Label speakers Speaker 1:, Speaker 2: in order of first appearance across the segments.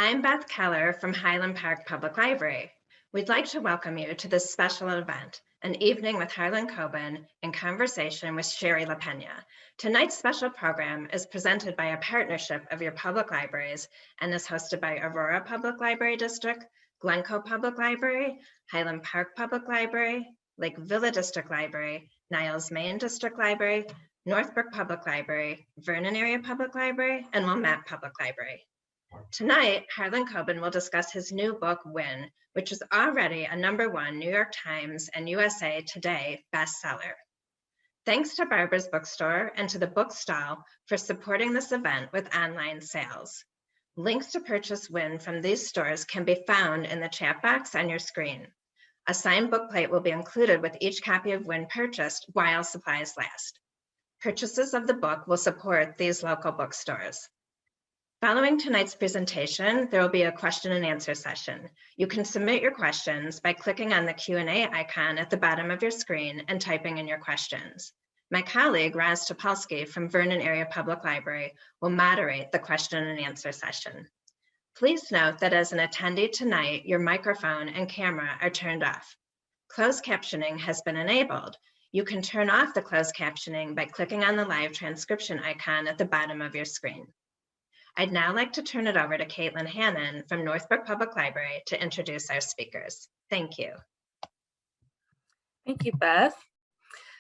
Speaker 1: I'm Beth Keller from Highland Park Public Library. We'd like to welcome you to this special event, an evening with Harlan Coben in conversation with Sherry LaPena. Tonight's special program is presented by a partnership of your public libraries and is hosted by Aurora Public Library District, Glencoe Public Library, Highland Park Public Library, Lake Villa District Library, Niles Main District Library, Northbrook Public Library, Vernon Area Public Library, and Wilmette Public Library. Tonight, Harlan Coben will discuss his new book, Win, which is already a #1 New York Times and USA Today bestseller. Thanks to Barbara's Bookstore and to the Book Stall for supporting this event with online sales. Links to purchase Win from these stores can be found in the chat box on your screen. A signed book plate will be included with each copy of Win purchased while supplies last. Purchases of the book will support these local bookstores. Following tonight's presentation, there will be a question and answer session. You can submit your questions by clicking on the Q&A icon at the bottom of your screen and typing in your questions. My colleague, Raz Topolsky from Vernon Area Public Library will moderate the question and answer session. Please note that as an attendee tonight, your microphone and camera are turned off. Closed captioning has been enabled. You can turn off the closed captioning by clicking on the live transcription icon at the bottom of your screen. I'd now like to turn it over to Caitlin Hannon from Northbrook Public Library to introduce our speakers. Thank you.
Speaker 2: Thank you, Beth.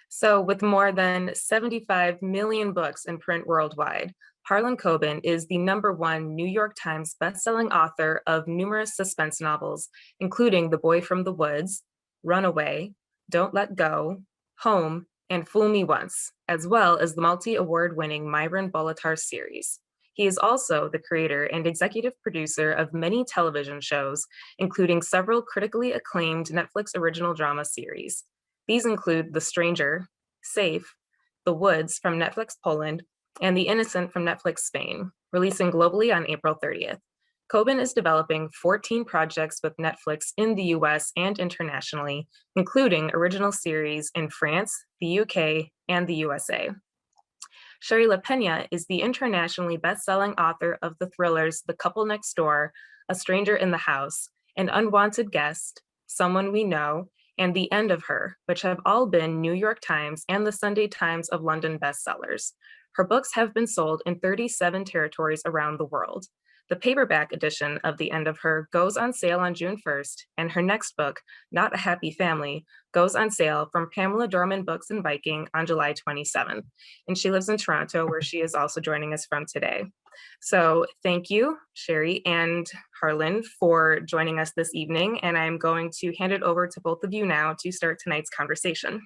Speaker 2: So with more than 75 million books in print worldwide, Harlan Coben is the #1 New York Times bestselling author of numerous suspense novels, including The Boy from the Woods, Runaway, Don't Let Go, Home, and Fool Me Once, as well as the multi-award-winning Myron Bolitar series. He is also the creator and executive producer of many television shows, including several critically acclaimed Netflix original drama series. These include The Stranger, Safe, The Woods from Netflix Poland, and The Innocent from Netflix Spain, releasing globally on April 30th. Coben is developing 14 projects with Netflix in the US and internationally, including original series in France, the UK, and the USA. Sherry LaPena is the internationally best-selling author of the thrillers The Couple Next Door, A Stranger in the House, An Unwanted Guest, Someone We Know, and The End of Her, which have all been New York Times and the Sunday Times of London bestsellers. Her books have been sold in 37 territories around the world. The paperback edition of The End of Her goes on sale on June 1st, and her next book, Not a Happy Family, goes on sale from Pamela Dorman Books and Viking on July 27th. And she lives in Toronto, where she is also joining us from today. So thank you, Sherry and Harlan, for joining us this evening. And I'm going to hand it over to both of you now to start tonight's conversation.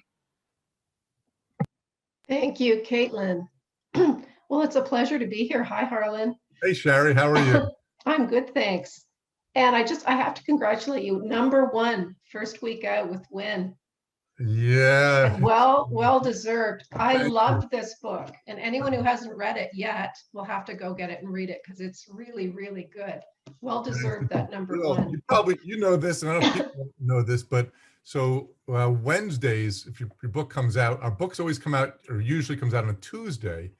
Speaker 3: Thank you, Caitlin. Well, it's a pleasure to be here. Hi, Harlan.
Speaker 4: Hey, Sherry, how are you?
Speaker 3: I'm good, thanks. And I have to congratulate you. #1, first week out with Win.
Speaker 4: Yeah.
Speaker 3: And well deserved. I love this book, and anyone who hasn't read it yet will have to go get it and read it because it's really, really good. Well deserved that #1.
Speaker 4: You know this, and I don't know if people know this, but so Wednesdays, if your book comes out, our books always come out, or usually comes out on a Tuesday.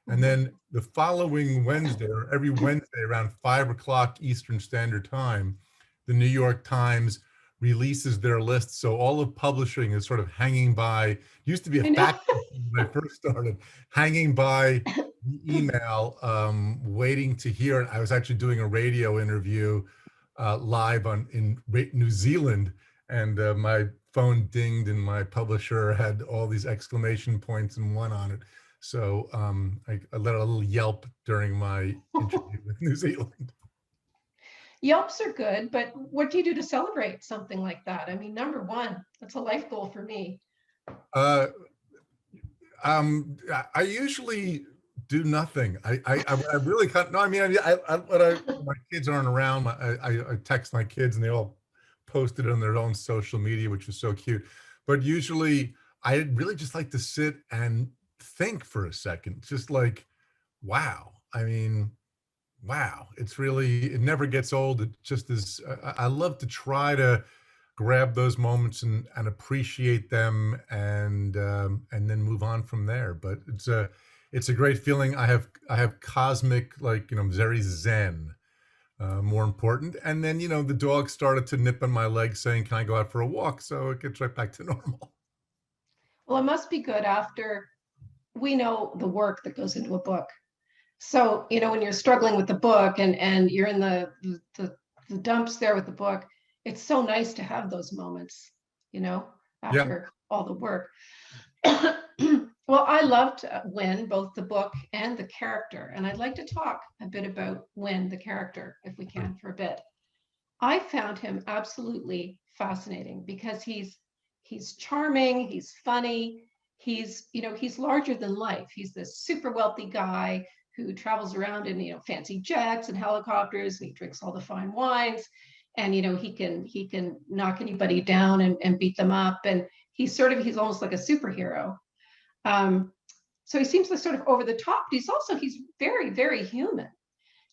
Speaker 4: And then the following Wednesday, or every Wednesday around 5 o'clock Eastern Standard Time, the New York Times releases their list. So all of publishing is sort of hanging by, used to be a fact when I first started, hanging by the email, waiting to hear it. I was actually doing a radio interview live in New Zealand, and my phone dinged and my publisher had all these exclamation points and one on it. So I let a little yelp during my interview with New Zealand.
Speaker 3: Yelps are good, but what do you do to celebrate something like that? I mean, #1, that's a life goal for me.
Speaker 4: I usually do nothing. I really can't. No, I mean, when my kids aren't around, I text my kids and they all post it on their own social media, which is so cute. But usually I really just like to sit and think for a second, just like, wow. I mean, wow. It's really, it never gets old. It just is. I love to try to grab those moments and appreciate them, and then move on from there. But it's a great feeling. I have cosmic, like, very zen more important. And then, the dog started to nip on my leg saying, can I go out for a walk? So it gets right back to normal.
Speaker 3: Well, it must be good after we know the work that goes into a book. So, when you're struggling with the book and you're in the dumps there with the book, it's so nice to have those moments, after all the work. Well, I loved Win, both the book and the character. And I'd like to talk a bit about Win, the character, if we can, for a bit. I found him absolutely fascinating because he's charming, he's funny, he's larger than life. He's this super wealthy guy who travels around in, fancy jets and helicopters, and he drinks all the fine wines. And, he can knock anybody down and beat them up. And he's almost like a superhero. So he seems like sort of over the top, but he's very, very human.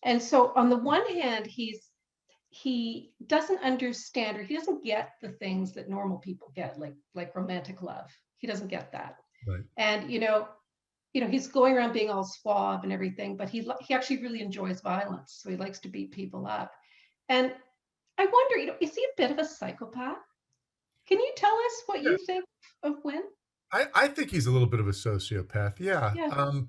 Speaker 3: And so on the one hand, he doesn't understand, or he doesn't get the things that normal people get, like romantic love. He doesn't get that.
Speaker 4: Right.
Speaker 3: And, he's going around being all suave and everything, but he actually really enjoys violence. So he likes to beat people up. And I wonder, is he a bit of a psychopath? Can you tell us what you think of Win?
Speaker 4: I think he's a little bit of a sociopath. Yeah.
Speaker 3: Yeah.
Speaker 4: And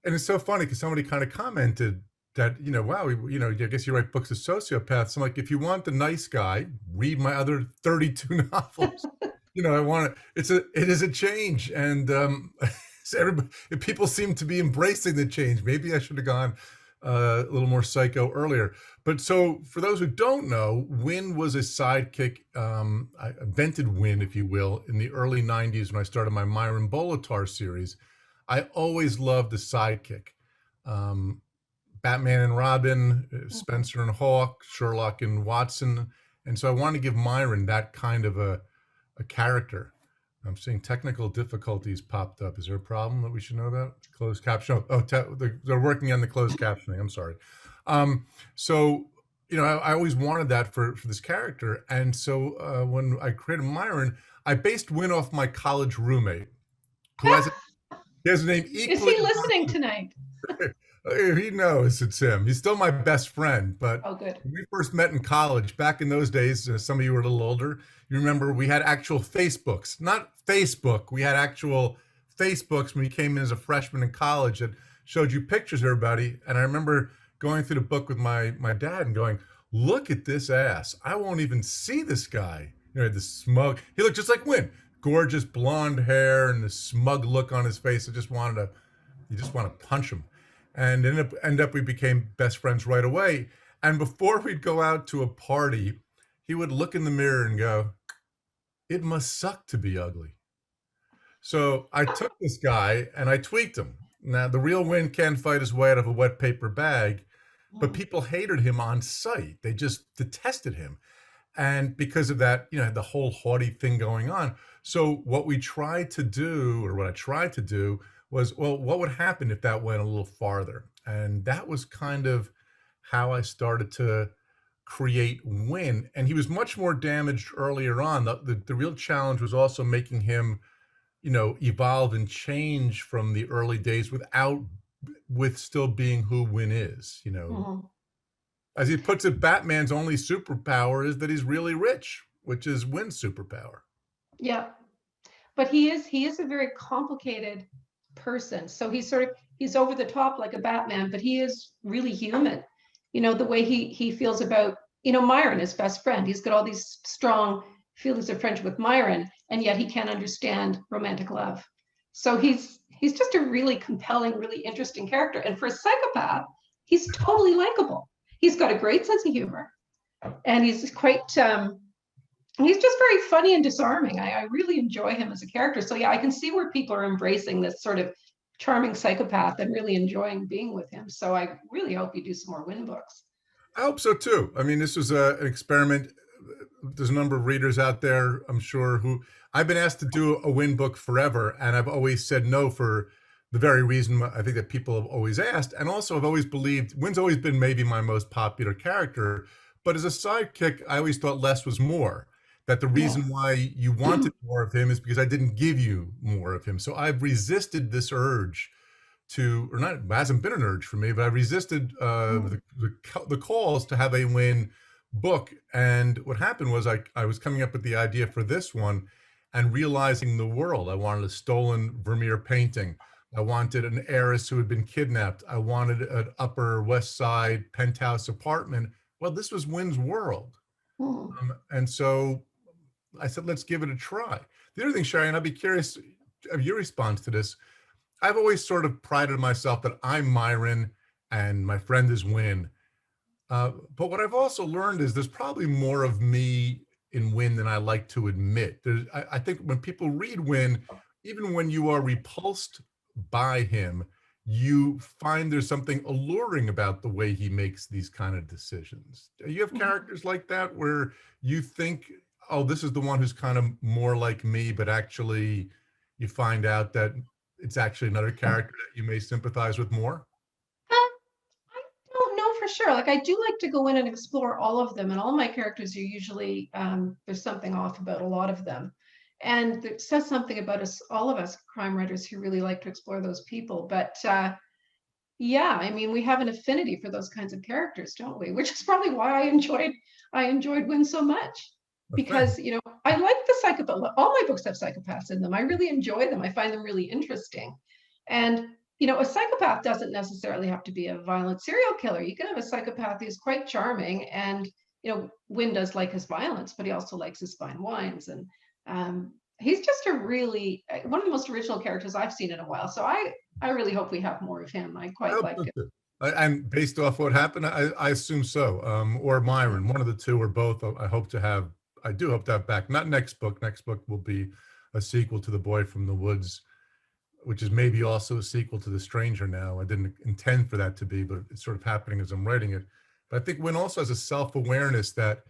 Speaker 4: it's so funny because somebody kind of commented that, wow, I guess you write books of sociopaths. I'm like, if you want the nice guy, read my other 32 novels. It is a change. And so people seem to be embracing the change. Maybe I should have gone a little more psycho earlier. But so for those who don't know, Win was a sidekick. I invented Win, if you will, in the early 90s when I started my Myron Bolitar series. I always loved the sidekick. Batman and Robin, Spencer and Hawk, Sherlock and Watson. And so I wanted to give Myron that kind of a character. I'm seeing technical difficulties popped up. Is there a problem that we should know about? Closed caption. They're working on the closed captioning. I'm sorry. So, I always wanted that for this character. And so when I created Myron, I based Win off my college roommate, who has a name equally.
Speaker 3: Is he listening tonight?
Speaker 4: He knows it's him. He's still my best friend. But
Speaker 3: oh, good.
Speaker 4: When we first met in college, back in those days, some of you were a little older, you remember we had actual Facebooks. Not Facebook. We had actual Facebooks when you came in as a freshman in college that showed you pictures of everybody. And I remember going through the book with my dad and going, look at this ass. I won't even see this guy. The smug, he looked just like Win. Gorgeous blonde hair and the smug look on his face. You just want to punch him. And end up we became best friends right away. And before we'd go out to a party, he would look in the mirror and go, it must suck to be ugly. So I took this guy and I tweaked him. Now, the real Win can't fight his way out of a wet paper bag, but people hated him on sight. They just detested him. And because of that, the whole haughty thing going on. So what I tried to do was, well, what would happen if that went a little farther? And that was kind of how I started to create Win. And he was much more damaged earlier on. The real challenge was also making him, evolve and change from the early days with still being who Win is, As he puts it, Batman's only superpower is that he's really rich, which is Win's superpower. Yeah.
Speaker 3: But he is a very complicated person. So he's over the top like a Batman, but he is really human. The way he feels about, Myron, his best friend. He's got all these strong feelings of friendship with Myron, and yet he can't understand romantic love. So he's just a really compelling, really interesting character. And for a psychopath, he's totally likable. He's got a great sense of humor, and he's quite he's just very funny and disarming. I really enjoy him as a character. So yeah, I can see where people are embracing this sort of charming psychopath and really enjoying being with him. So I really hope you do some more Win books.
Speaker 4: I hope so too. I mean, this was an experiment. There's a number of readers out there, I'm sure, who I've been asked to do a Win book forever, and I've always said no for the very reason I think that people have always asked. And also I've always believed Win's always been maybe my most popular character, but as a sidekick, I always thought less was more. That the reason why you wanted more of him is because I didn't give you more of him. So I've resisted this urge to, or not, it hasn't been an urge for me, but I resisted the calls to have a Wynne book. And what happened was I was coming up with the idea for this one and realizing the world. I wanted a stolen Vermeer painting. I wanted an heiress who had been kidnapped. I wanted an Upper West Side penthouse apartment. Well, this was Wynne's world. And so I said, let's give it a try. The other thing, Sherry, and I'd be curious of your response to this. I've always sort of prided myself that I'm Myron and my friend is Wynne. But what I've also learned is there's probably more of me in Wynne than I like to admit. I think when people read Wynne, even when you are repulsed by him, you find there's something alluring about the way he makes these kind of decisions. Do you have characters like that where you think, oh, this is the one who's kind of more like me, but actually you find out that it's actually another character that you may sympathize with more?
Speaker 3: I don't know for sure. Like, I do like to go in and explore all of them, and all my characters are usually, there's something off about a lot of them. And it says something about us, all of us crime writers who really like to explore those people. But yeah, I mean, we have an affinity for those kinds of characters, don't we? Which is probably why I enjoyed Wynne so much. Because, you know, I like the psychopath. All my books have psychopaths in them. I really enjoy them. I find them really interesting. And, you know, a psychopath doesn't necessarily have to be a violent serial killer. You can have a psychopath who's quite charming. And, you know, Wynne does like his violence, but he also likes his fine wines. And he's just a really, one of the most original characters I've seen in a while. So I really hope we have more of him. I quite like it.
Speaker 4: And based off what happened, I assume so. Or Myron, one of the two or both. I do hope to have back. Not next book. Next book will be a sequel to The Boy from the Woods, which is maybe also a sequel to The Stranger now. I didn't intend for that to be, but it's sort of happening as I'm writing it. But I think Wynne also has a self-awareness that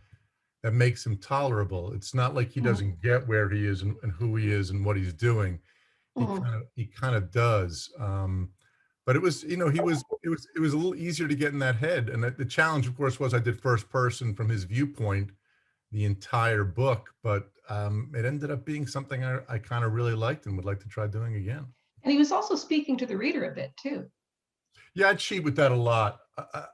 Speaker 4: makes him tolerable. It's not like he doesn't get where he is and who he is and what he's doing. He kind of does. But it was, you know, it was a little easier to get in that head. And the challenge, of course, was I did first person from his viewpoint the entire book, but it ended up being something I kind of really liked and would like to try doing again.
Speaker 3: And he was also speaking to the reader a bit too.
Speaker 4: Yeah, I cheat with that a lot.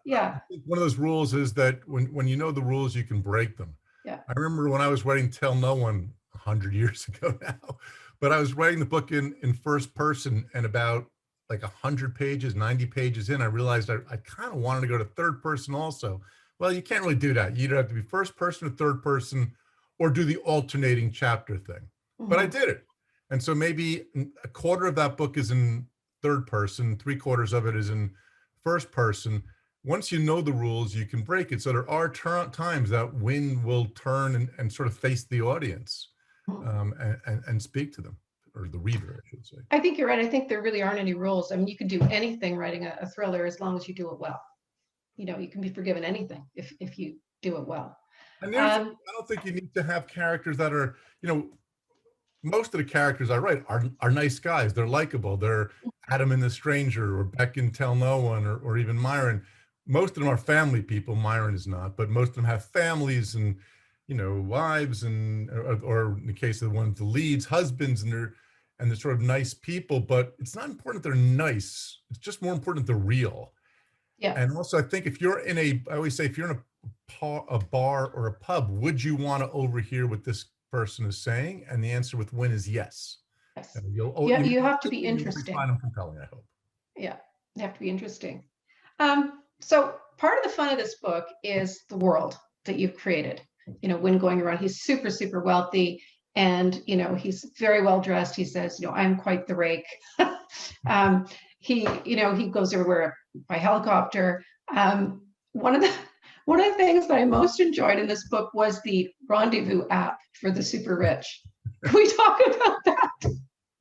Speaker 3: Yeah.
Speaker 4: I think one of those rules is that when you know the rules, you can break them.
Speaker 3: Yeah.
Speaker 4: I remember when I was writing Tell No One 100 years ago now, but I was writing the book in first person, and about like 100 pages, 90 pages in, I realized I kind of wanted to go to third person also. Well, you can't really do that. You either have to be first person or third person, or do the alternating chapter thing. But I did it. And so maybe a quarter of that book is in third person, 3/4 of it is in first person. Once you know the rules, you can break it. So there are times that Wynne will turn and sort of face the audience and speak to them, or the reader, I should say.
Speaker 3: I think you're right. I think there really aren't any rules. I mean, you can do anything writing a thriller as long as you do it well. You know, you can be forgiven anything if you do it well.
Speaker 4: And I don't think you need to have characters that are, you know, most of the characters I write are nice guys. They're likable. They're Adam in The Stranger, or Beck in Tell No One, or even Myron. Most of them are family people. Myron is not, but most of them have families and, you know, wives and, or in the case of the leads, husbands, and they're sort of nice people. But it's not important they're nice. It's just more important they're real.
Speaker 3: Yeah.
Speaker 4: And also, I think if you're I always say, if you're in a bar or a pub, would you want to overhear what this person is saying? And the answer with Wynne is yes.
Speaker 3: Yes.
Speaker 4: You
Speaker 3: have to be interesting.
Speaker 4: Find them compelling, I hope.
Speaker 3: Yeah, they have to be interesting. So part of the fun of this book is the world that you've created. You know, Wynne going around, he's super, super wealthy, and, you know, he's very well dressed. He says, you know, I'm quite the rake. He goes everywhere by helicopter. One of the things that I most enjoyed in this book was the Rendezvous app for the super rich. Can we talk about that?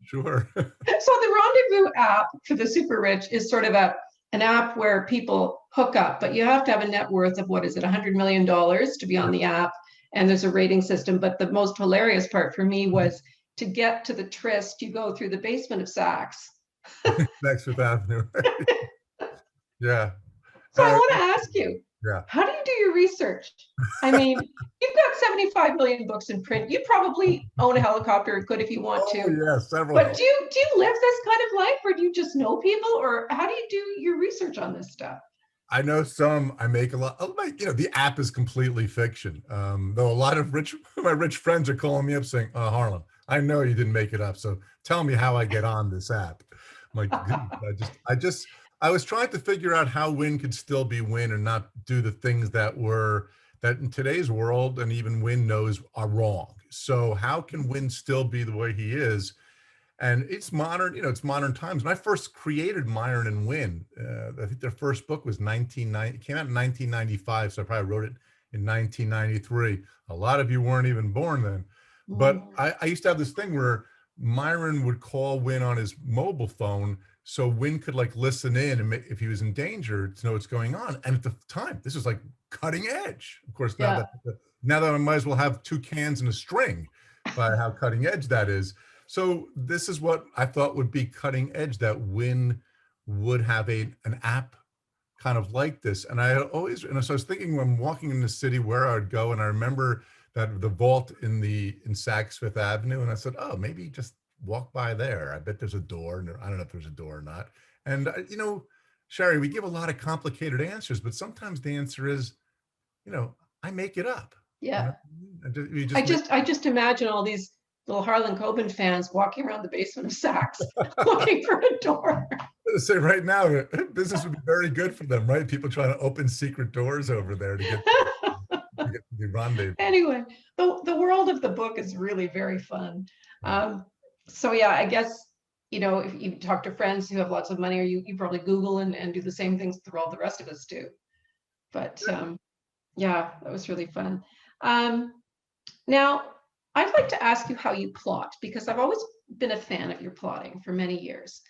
Speaker 4: Sure.
Speaker 3: So the Rendezvous app for the super rich is sort of an app where people hook up, but you have to have a net worth of, what is it, $100 million to be on the app. And there's a rating system. But the most hilarious part for me was to get to the tryst, you go through the basement of Saks.
Speaker 4: Next Fifth Avenue. Yeah.
Speaker 3: So I want to ask you,
Speaker 4: Yeah.
Speaker 3: How do you do your research? I mean, you've got 75 million books in print. You probably own a helicopter, good if you want
Speaker 4: Oh,
Speaker 3: to.
Speaker 4: yeah, several.
Speaker 3: But do you live this kind of life, or do you just know people, or how do you do your research on this stuff?
Speaker 4: I know some. I make a lot. The app is completely fiction. Though a lot of my rich friends are calling me up saying, Harlan, I know you didn't make it up. So tell me how I get on this app. I'm like, "Dude, I was trying to figure out how Win could still be Win and not do the things that in today's world, and even Win knows are wrong. So how can Win still be the way he is? And it's modern, it's modern times. When I first created Myron and Win, I think their first book was 1990, it came out in 1995. So I probably wrote it in 1993. A lot of you weren't even born then. But I used to have this thing where Myron would call Win on his mobile phone so Win could like listen in and if he was in danger to know what's going on. And at the time, this was like cutting edge. Of course, now that I might as well have 2 cans and a string by how cutting edge that is. So this is what I thought would be cutting edge, that Win would have an app kind of like this. And so I was thinking when I'm walking in the city where I'd go, and I remember that the vault in Saks Fifth Avenue, and I said, oh, maybe just walk by there. I bet there's a door, and I don't know if there's a door or not. And Sherry, we give a lot of complicated answers, but sometimes the answer is, I make it up.
Speaker 3: Yeah.
Speaker 4: I
Speaker 3: just imagine all these little Harlan Coben fans walking around the basement of Saks looking for a door.
Speaker 4: I'm going to say right now, business would be very good for them, right? People trying to open secret doors over there to get the rendezvous.
Speaker 3: Anyway, the world of the book is really very fun. So yeah, I guess, if you talk to friends who have lots of money, or you probably Google and do the same things that all the rest of us do. But yeah, that was really fun. Now, I'd like to ask you how you plot, because I've always been a fan of your plotting for many years.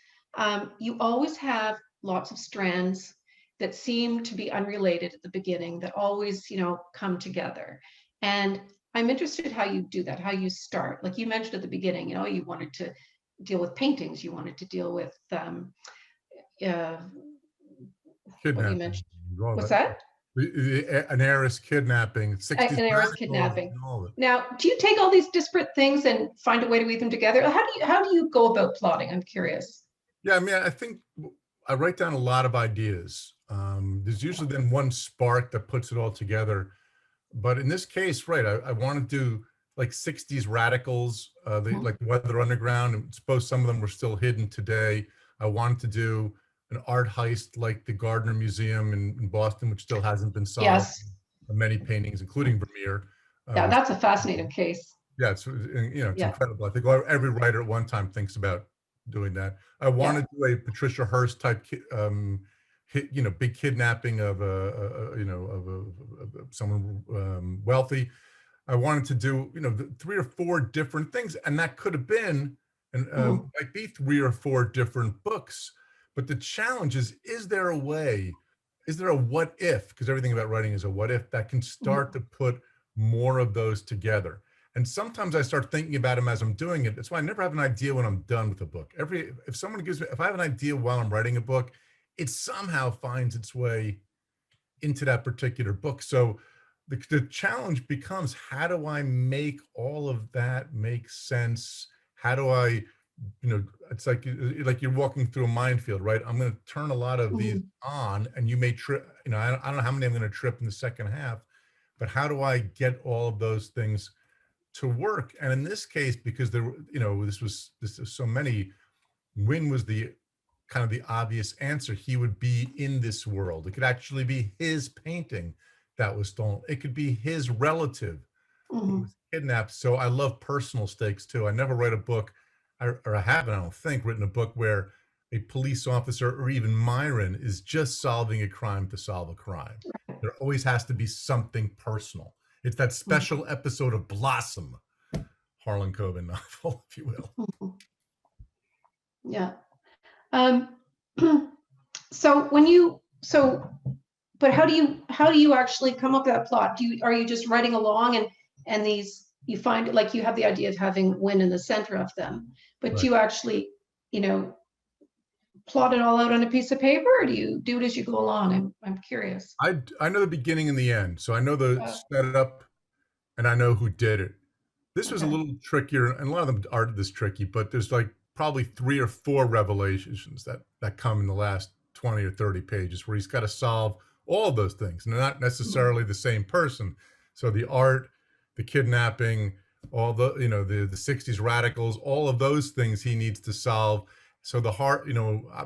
Speaker 3: You always have lots of strands that seem to be unrelated at the beginning, that always, come together. And I'm interested how you do that, how you start. Like you mentioned at the beginning, you wanted to deal with paintings, you wanted to deal with what you mentioned. What's that?
Speaker 4: An heiress kidnapping, 60s.
Speaker 3: An heiress kidnapping. Now, do you take all these disparate things and find a way to weave them together? How do you go about plotting? I'm curious.
Speaker 4: Yeah, I mean, I think I write down a lot of ideas. There's usually then one spark that puts it all together. But in this case, right, I want to do like 60s radicals, like the Weather Underground. And suppose some of them were still hidden today. I wanted to do an art heist like the Gardner Museum in Boston, which still hasn't been solved.
Speaker 3: Yes.
Speaker 4: Many paintings, including Vermeer.
Speaker 3: Yeah, that's a fascinating case.
Speaker 4: Yeah, it's incredible. I think every writer at one time thinks about doing that. I want to do a Patricia Hearst type, big kidnapping of someone wealthy. I wanted to do 3 or 4 different things, and that could have been might be 3 or 4 different books. But the challenge is there a way? Is there a what if? Because everything about writing is a what if that can start to put more of those together. And sometimes I start thinking about them as I'm doing it. That's why I never have an idea when I'm done with a book. If I have an idea while I'm writing a book, it somehow finds its way into that particular book. So the challenge becomes, how do I make all of that make sense? How do I, it's like you're walking through a minefield, right? I'm going to turn a lot of these on, and you may trip, I don't know how many I'm going to trip in the second half, but how do I get all of those things to work? And in this case, because this was so many, Win was the kind of the obvious answer. He would be in this world. It could actually be his painting that was stolen. It could be his relative who was kidnapped. So I love personal stakes too. I never write a book, or I haven't, I don't think, written a book where a police officer or even Myron is just solving a crime to solve a crime. There always has to be something personal. It's that special episode of Blossom, Harlan Coben novel, if you will.
Speaker 3: Yeah. But how do you actually come up with that plot? Are you just writing along and these, you find, like, you have the idea of having Win in the center of them, but you actually, plot it all out on a piece of paper, or do you do it as you go along? I'm curious.
Speaker 4: I know the beginning and the end, so I know the
Speaker 3: Uh,
Speaker 4: setup, and I know who did it. This was a
Speaker 3: Okay.
Speaker 4: little trickier, and a lot of them are this tricky, but there's like probably 3 or 4 revelations that come in the last 20 or 30 pages where he's got to solve all of those things, and they're not necessarily the same person. So the art, the kidnapping, all the the 60s radicals, all of those things he needs to solve. So the heart,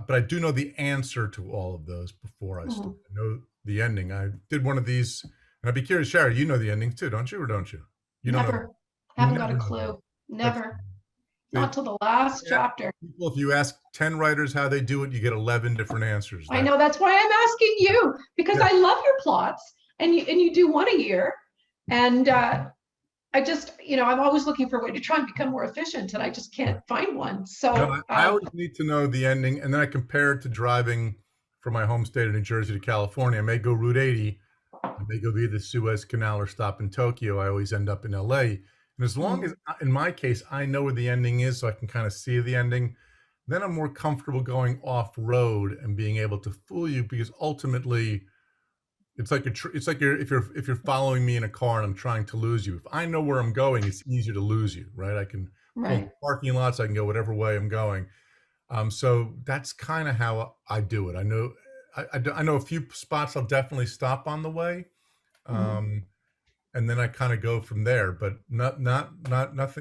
Speaker 4: but I do know the answer to all of those before I start.
Speaker 3: Mhm.
Speaker 4: I know the ending. I did one of these, and I'd be curious, Sherry, you know the ending too, don't you, or don't you? You don't know.
Speaker 3: Never,
Speaker 4: You
Speaker 3: haven't got
Speaker 4: never
Speaker 3: a
Speaker 4: know.
Speaker 3: clue.
Speaker 4: That's
Speaker 3: Never, not
Speaker 4: it.
Speaker 3: till the last
Speaker 4: Yeah.
Speaker 3: chapter.
Speaker 4: People, if you ask 10 writers how they do it, you get 11 different answers.
Speaker 3: I know, that's why I'm asking you, because
Speaker 4: Yeah.
Speaker 3: I love your plots, and you do one a year. And I just, I'm always looking for a way to try and become more efficient, and I just can't find one.
Speaker 4: No,
Speaker 3: So,
Speaker 4: I always need to know the ending, and then I compare it to driving from my home state of New Jersey to California. I may go Route 80, I may go via the Suez Canal or stop in Tokyo. I always end up in LA. And as long as, in my case, I know where the ending is, so I can kind of see the ending, then I'm more comfortable going off road and being able to fool you, because ultimately, it's like it's like if you're following me in a car and I'm trying to lose you. If I know where I'm going, it's easier to lose you, right? I can pull
Speaker 3: right.
Speaker 4: parking lots, I can go whatever way I'm going. So that's kind of how I do it. I know I know a few spots I'll definitely stop on the way,
Speaker 3: Mhm.
Speaker 4: and then I kind of go from there. But nothing,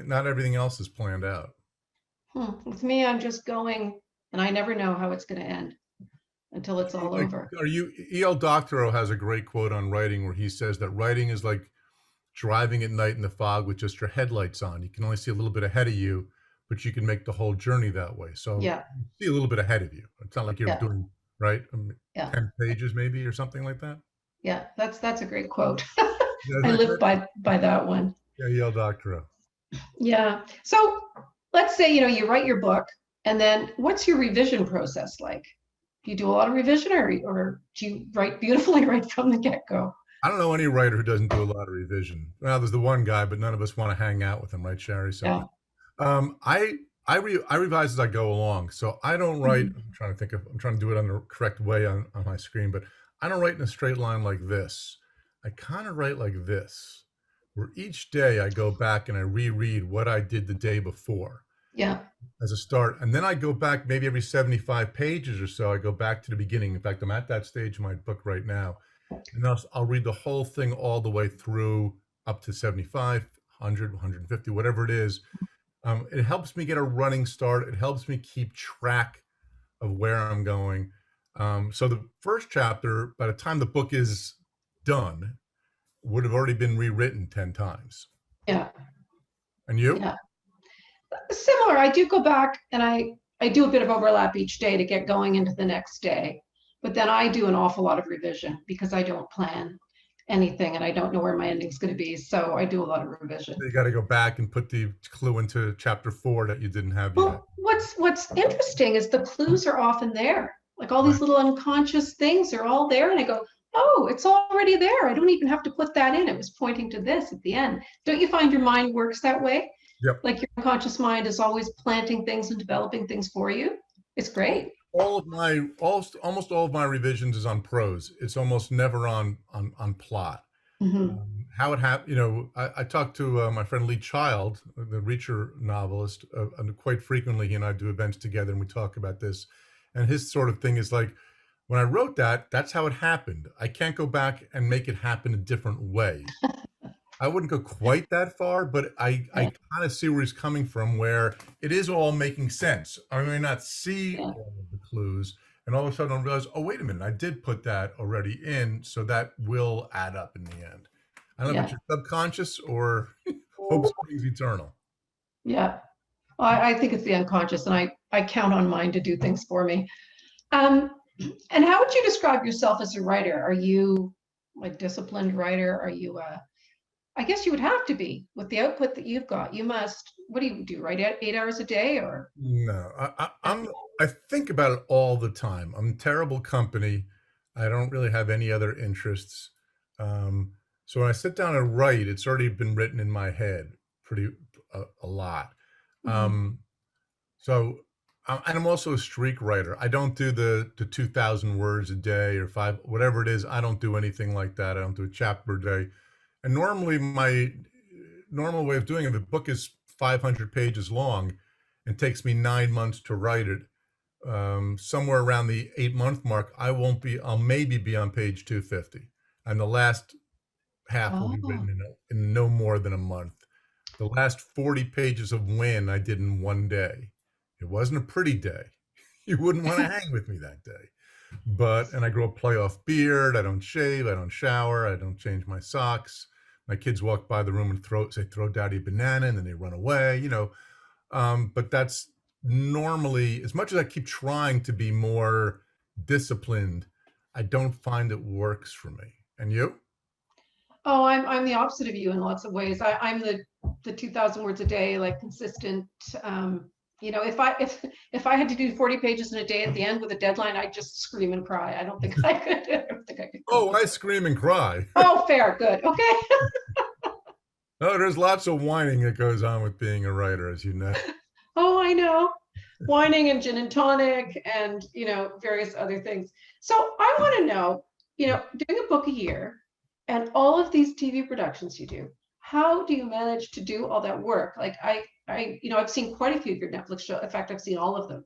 Speaker 4: not everything else is planned out.
Speaker 3: With me, I'm just going, and I never know how it's going to end until it's all
Speaker 4: Like,
Speaker 3: over.
Speaker 4: are you? E.L. Doctorow has a great quote on writing where he says that writing is like driving at night in the fog with just your headlights on. You can only see a little bit ahead of you, but you can make the whole journey that way. So
Speaker 3: Yeah,
Speaker 4: you see a little bit ahead of you. It's not like you're
Speaker 3: yeah,
Speaker 4: doing right
Speaker 3: yeah,
Speaker 4: 10 pages maybe or something like that.
Speaker 3: yeah. That's a great quote.
Speaker 4: Yeah, isn't
Speaker 3: I
Speaker 4: that
Speaker 3: live
Speaker 4: great?
Speaker 3: by that one.
Speaker 4: Yeah, E.L. Doctorow.
Speaker 3: Yeah. So let's say, you write your book, and then what's your revision process like? Do you do a lot of revision, or do you write beautifully right from the get-go?
Speaker 4: I don't know any writer who doesn't do a lot of revision. Well, there's the one guy, but none of us want to hang out with him, right, Sherry? So
Speaker 3: Yeah.
Speaker 4: um, I I revise as I go along. So I don't write.
Speaker 3: Mhm.
Speaker 4: I'm trying to do it on the correct way on my screen, but I don't write in a straight line like this. I kind of write like this, where each day I go back and I reread what I did the day before
Speaker 3: Yeah.
Speaker 4: as a start, and then I go back maybe every 75 pages or so. I go back to the beginning. In fact, I'm at that stage in my book right now, and I'll read the whole thing all the way through up to 75, 100, 150, whatever it is. It helps me get a running start. It helps me keep track of where I'm going. So the first chapter, by the time the book is done, would have already been rewritten 10 times.
Speaker 3: Yeah.
Speaker 4: And you?
Speaker 3: Yeah. Similar. I do go back, and I do a bit of overlap each day to get going into the next day. But then I do an awful lot of revision because I don't plan anything, and I don't know where my ending's going to be. So I do a lot of revision.
Speaker 4: You got to go back and put the clue into chapter 4 that you didn't have yet.
Speaker 3: Well, what's interesting is the clues are often there. Like all
Speaker 4: Right.
Speaker 3: these little unconscious things are all there, and I go, oh, it's already there. I don't even have to put that in. It was pointing to this at the end. Don't you find your mind works that way?
Speaker 4: Yep.
Speaker 3: Like your unconscious mind is always planting things and developing things for you. It's great.
Speaker 4: Almost all of my revisions is on prose. It's almost never on plot.
Speaker 3: Mhm.
Speaker 4: How it happened, I talked to my friend Lee Child, the Reacher novelist, and quite frequently he and I do events together and we talk about this. And his sort of thing is like, when I wrote that, that's how it happened. I can't go back and make it happen a different way. I wouldn't go quite that far, but I
Speaker 3: Yeah.
Speaker 4: kind of see where he's coming from, where it is all making sense. I may not see
Speaker 3: Yeah.
Speaker 4: all of the clues, and all of a sudden I realize, oh, wait a minute, I did put that already in, so that will add up in the end. I don't know if
Speaker 3: Yeah.
Speaker 4: it's your subconscious or hope springs eternal.
Speaker 3: Yeah. Well, I think it's the unconscious, and I count on mine to do things for me. Um, and how would you describe yourself as a writer? Are you a disciplined writer? Are you I guess you would have to be with the output that you've got. You must, what do you do? Write 8 hours a day, or?
Speaker 4: No, I think about it all the time. I'm terrible company. I don't really have any other interests. So when I sit down and write, it's already been written in my head pretty a lot.
Speaker 3: Mhm.
Speaker 4: So And I'm also a streak writer. I don't do the 2,000 words a day or five, whatever it is. I don't do anything like that. I don't do a chapter a day. And normally my normal way of doing it, if a book is 500 pages long and takes me 9 months to write it, somewhere around the 8-month mark, I'll maybe be on page 250. And the last half will be written in no more than a month. The last 40 pages of Win I did in one day. It wasn't a pretty day. You wouldn't want to hang with me that day. And I grow a playoff beard. I don't shave. I don't shower. I don't change my socks. My kids walk by the room and say, throw daddy a banana, and then they run away, but that's normally, as much as I keep trying to be more disciplined, I don't find it works for me. And you?
Speaker 3: Oh, I'm the opposite of you in lots of ways. I'm the 2,000 words a day, like consistent. If I had to do 40 pages in a day at the end with a deadline, I'd just scream and cry. I don't think I could. I don't think I could.
Speaker 4: Oh, I scream and cry.
Speaker 3: Oh, fair, good, okay.
Speaker 4: No, there's lots of whining that goes on with being a writer, as you know.
Speaker 3: Oh, I know. Whining and gin and tonic and, various other things. So I want to know, doing a book a year and all of these TV productions you do, how do you manage to do all that work? Like I've seen quite a few of your Netflix shows. In fact, I've seen all of them,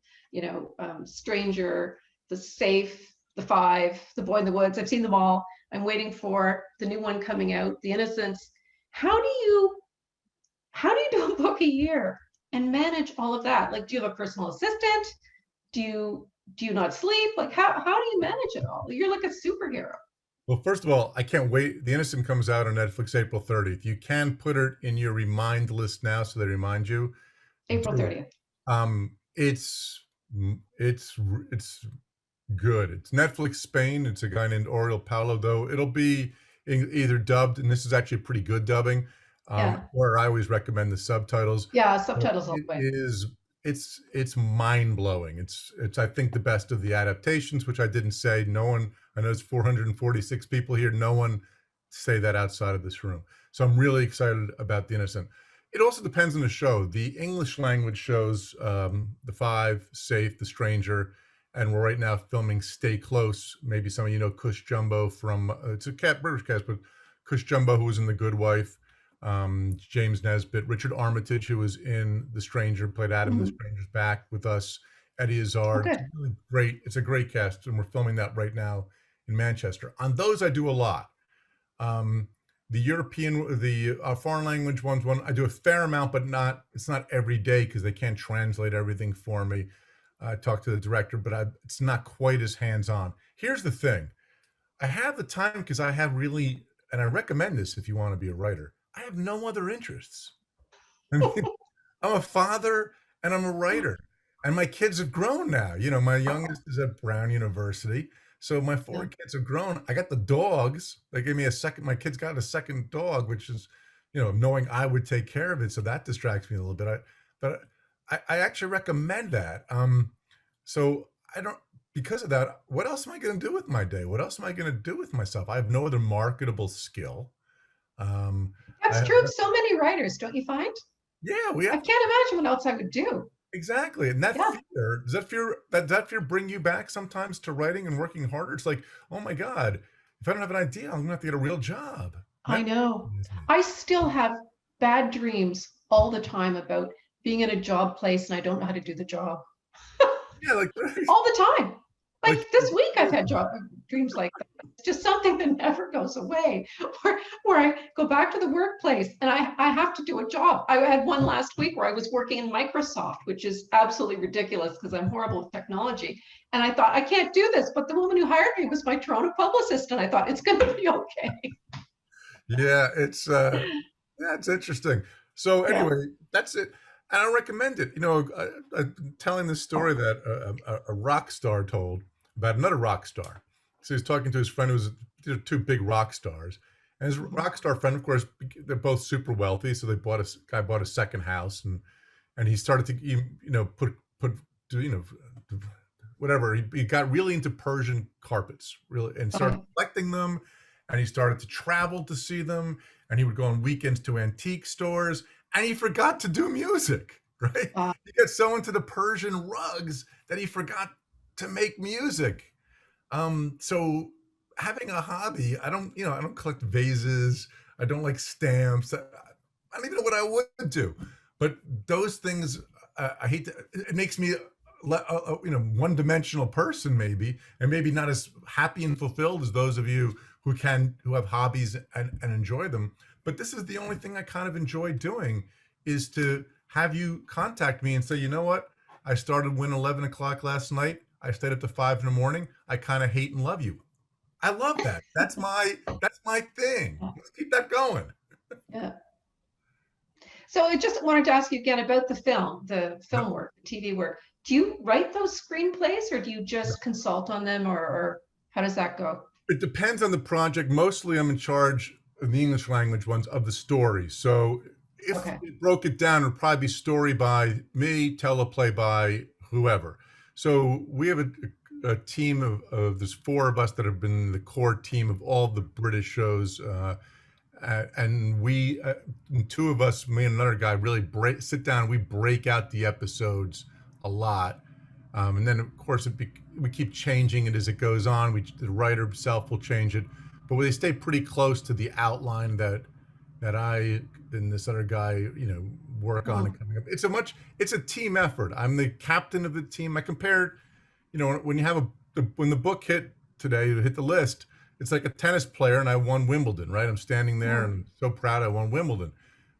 Speaker 3: Stranger, The Safe, The Five, The Boy in the Woods. I've seen them all. I'm waiting for the new one coming out, The Innocents. How do you do a book a year and manage all of that? Like, do you have a personal assistant? Do you not sleep? Like, how do you manage it all? You're like a superhero.
Speaker 4: Well, first of all, I can't wait. The Innocent comes out on Netflix April 30th. You can put it in your remind list now so they remind you.
Speaker 3: April 30th.
Speaker 4: It's good. It's Netflix Spain. It's a guy named Oriol Paulo, though. It'll be either dubbed, and this is actually pretty good dubbing, or I always recommend the subtitles.
Speaker 3: Yeah, subtitles all the way.
Speaker 4: It's mind-blowing. It's I think the best of the adaptations, which I didn't say. No one, I know it's 446 people here. No one say that outside of this room. So I'm really excited about The Innocent. It also depends on the show. The English language shows, The Five, Safe, The Stranger, and we're right now filming Stay Close. Maybe some of you know Cush Jumbo from, it's a British cast, but Cush Jumbo, who was in The Good Wife, James Nesbitt, Richard Armitage, who was in The Stranger, played Adam the Stranger's back with us, Eddie Izzard.
Speaker 3: Okay.
Speaker 4: It's really great. It's a great cast, and we're filming that right now in Manchester. On those, I do a lot. The foreign language ones, I do a fair amount, but it's not every day because they can't translate everything for me. I talk to the director, but it's not quite as hands-on. Here's the thing. I have the time because I have really, and I recommend this if you want to be a writer, I have no other interests. I mean, I'm a father and I'm a writer, and my kids have grown now. My youngest is at Brown University. So my 4 kids have grown. I got the dogs. They gave me my kids got a second dog, which is, knowing I would take care of it. So that distracts me a little bit. But I actually recommend that. So because of that, what else am I going to do with my day? What else am I going to do with myself? I have no other marketable skill.
Speaker 3: That's true of so many writers, don't you find?
Speaker 4: Yeah,
Speaker 3: I can't imagine what else I would do.
Speaker 4: Exactly. And fear, does that fear bring you back sometimes to writing and working harder? It's like, oh my God, if I don't have an idea, I'm gonna have to get a real job.
Speaker 3: I know. I still have bad dreams all the time about being in a job place and I don't know how to do the job.
Speaker 4: Yeah, like
Speaker 3: all the time. Like this week I've had dreams like that. It's just something that never goes away. Where I go back to the workplace and I have to do a job. I had one last week where I was working in Microsoft, which is absolutely ridiculous because I'm horrible with technology. And I thought, I can't do this. But the woman who hired me was my Toronto publicist. And I thought, it's going to be okay.
Speaker 4: Yeah, it's interesting. So anyway, that's it. And I recommend it. Telling this story that a rock star told about another rock star. So he's talking to his friend they're two big rock stars. And his rock star friend, of course, they're both super wealthy. So guy bought a second house and he started to, put whatever. He got really into Persian carpets, really, and started collecting them. And he started to travel to see them. And he would go on weekends to antique stores. And he forgot to do music. right?
Speaker 3: Wow.
Speaker 4: He got so into the Persian rugs that he forgot to make music. So having a hobby, I don't collect vases. I don't like stamps. I don't even know what I would do. But those things, I hate to, it makes me, one-dimensional person maybe, and maybe not as happy and fulfilled as those of you who have hobbies and enjoy them. But this is the only thing I kind of enjoy doing, is to have you contact me and say, you know what? I started when 11 o'clock last night. I stayed up to 5 in the morning. I kind of hate and love you. I love that. That's my thing. Let's keep that going.
Speaker 3: Yeah. So I just wanted to ask you again about the film work, the TV work. Do you write those screenplays, or do you just consult on them, or how does that go?
Speaker 4: It depends on the project. Mostly I'm in charge of the English language ones, of the story. So if
Speaker 3: Okay.
Speaker 4: we broke it down, it would probably be story by me, teleplay by whoever. So we have a team of there's 4 of us that have been the core team of all the British shows. And we, 2 of us, me and another guy, really sit down. We break out the episodes a lot. And then, of course, we keep changing it as it goes on. The writer himself will change it, but they stay pretty close to the outline that I and this other guy, work on. And coming up. It's a team effort. I'm the captain of the team. I compared, when you have when the book hit today, hit the list, it's like a tennis player and I won Wimbledon, right? I'm standing there and so proud I won Wimbledon.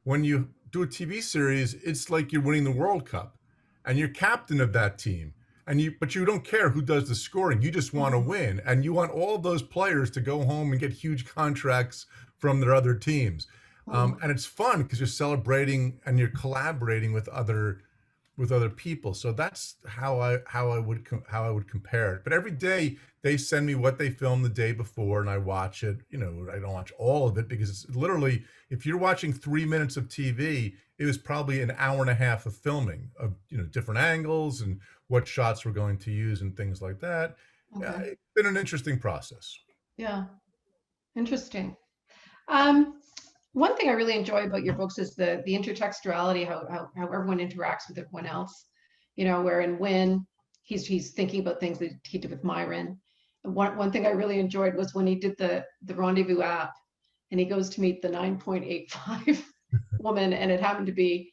Speaker 4: When you do a TV series, it's like you're winning the World Cup and you're captain of that team. But you don't care who does the scoring. You just want to win. And you want all those players to go home and get huge contracts from their other teams. And it's fun because you're celebrating and you're collaborating with other people. So that's how I would compare it. But every day they send me what they filmed the day before and I watch it. I don't watch all of it because it's literally, if you're watching 3 minutes of TV, it was probably an hour and a half of filming of, different angles and what shots we're going to use and things like that.
Speaker 3: Okay.
Speaker 4: It's been an interesting process.
Speaker 3: Yeah. Interesting. One thing I really enjoy about your books is the intertextuality, how everyone interacts with everyone else. Where in Win, he's thinking about things that he did with Myron. And one thing I really enjoyed was when he did the Rendezvous app, and he goes to meet the 9.85 woman, and it happened to be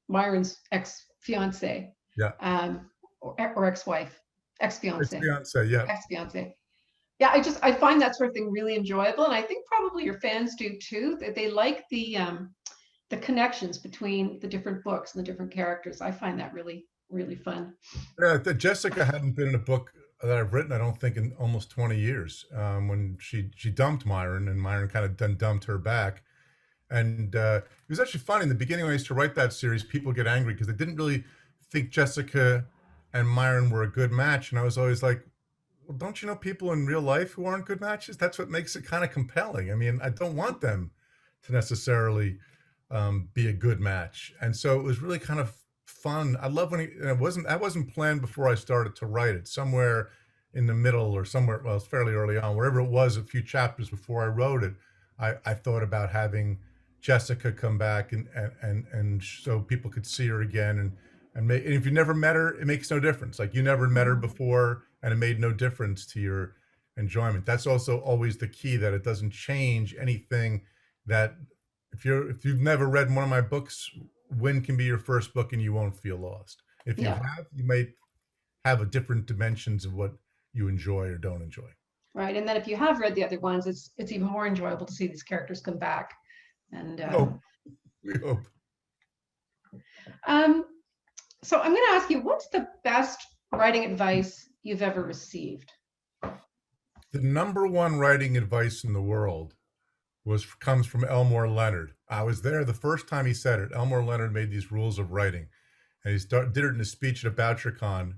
Speaker 3: Myron's ex-fiance.
Speaker 4: Yeah.
Speaker 3: Or ex-wife, ex-fiance.
Speaker 4: Ex-fiance, yeah.
Speaker 3: Ex-fiance. Yeah, I find that sort of thing really enjoyable, and I think probably your fans do too. That they like the connections between the different books and the different characters. I find that really, really fun.
Speaker 4: Yeah, Jessica hadn't been in a book that I've written, I don't think, in almost 20 years. When she dumped Myron, and Myron kind of dumped her back. And it was actually funny in the beginning when I used to write that series. People get angry because they didn't really think Jessica and Myron were a good match, and I was always like, well, don't you know people in real life who aren't good matches? That's what makes it kind of compelling. I mean, I don't want them to necessarily be a good match. And so it was really kind of fun. I love when that wasn't planned before I started to write it. Somewhere in the middle or somewhere, well, it's fairly early on, wherever it was, a few chapters before I wrote it, I thought about having Jessica come back and so people could see her again. And if you never met her, it makes no difference. Like, you never met her before, and it made no difference to your enjoyment. That's also always the key, that it doesn't change anything. That if you've never read one of my books, Win can be your first book and you won't feel lost. If you have, you might have a different dimensions of what you enjoy or don't enjoy.
Speaker 3: Right, and then if you have read the other ones, it's even more enjoyable to see these characters come back. And
Speaker 4: we hope.
Speaker 3: So I'm going to ask you, what's the best writing advice you've ever received?
Speaker 4: The number one writing advice in the world comes from Elmore Leonard. I was there the first time he said it. Elmore Leonard made these rules of writing, and he did it in a speech at BoucherCon.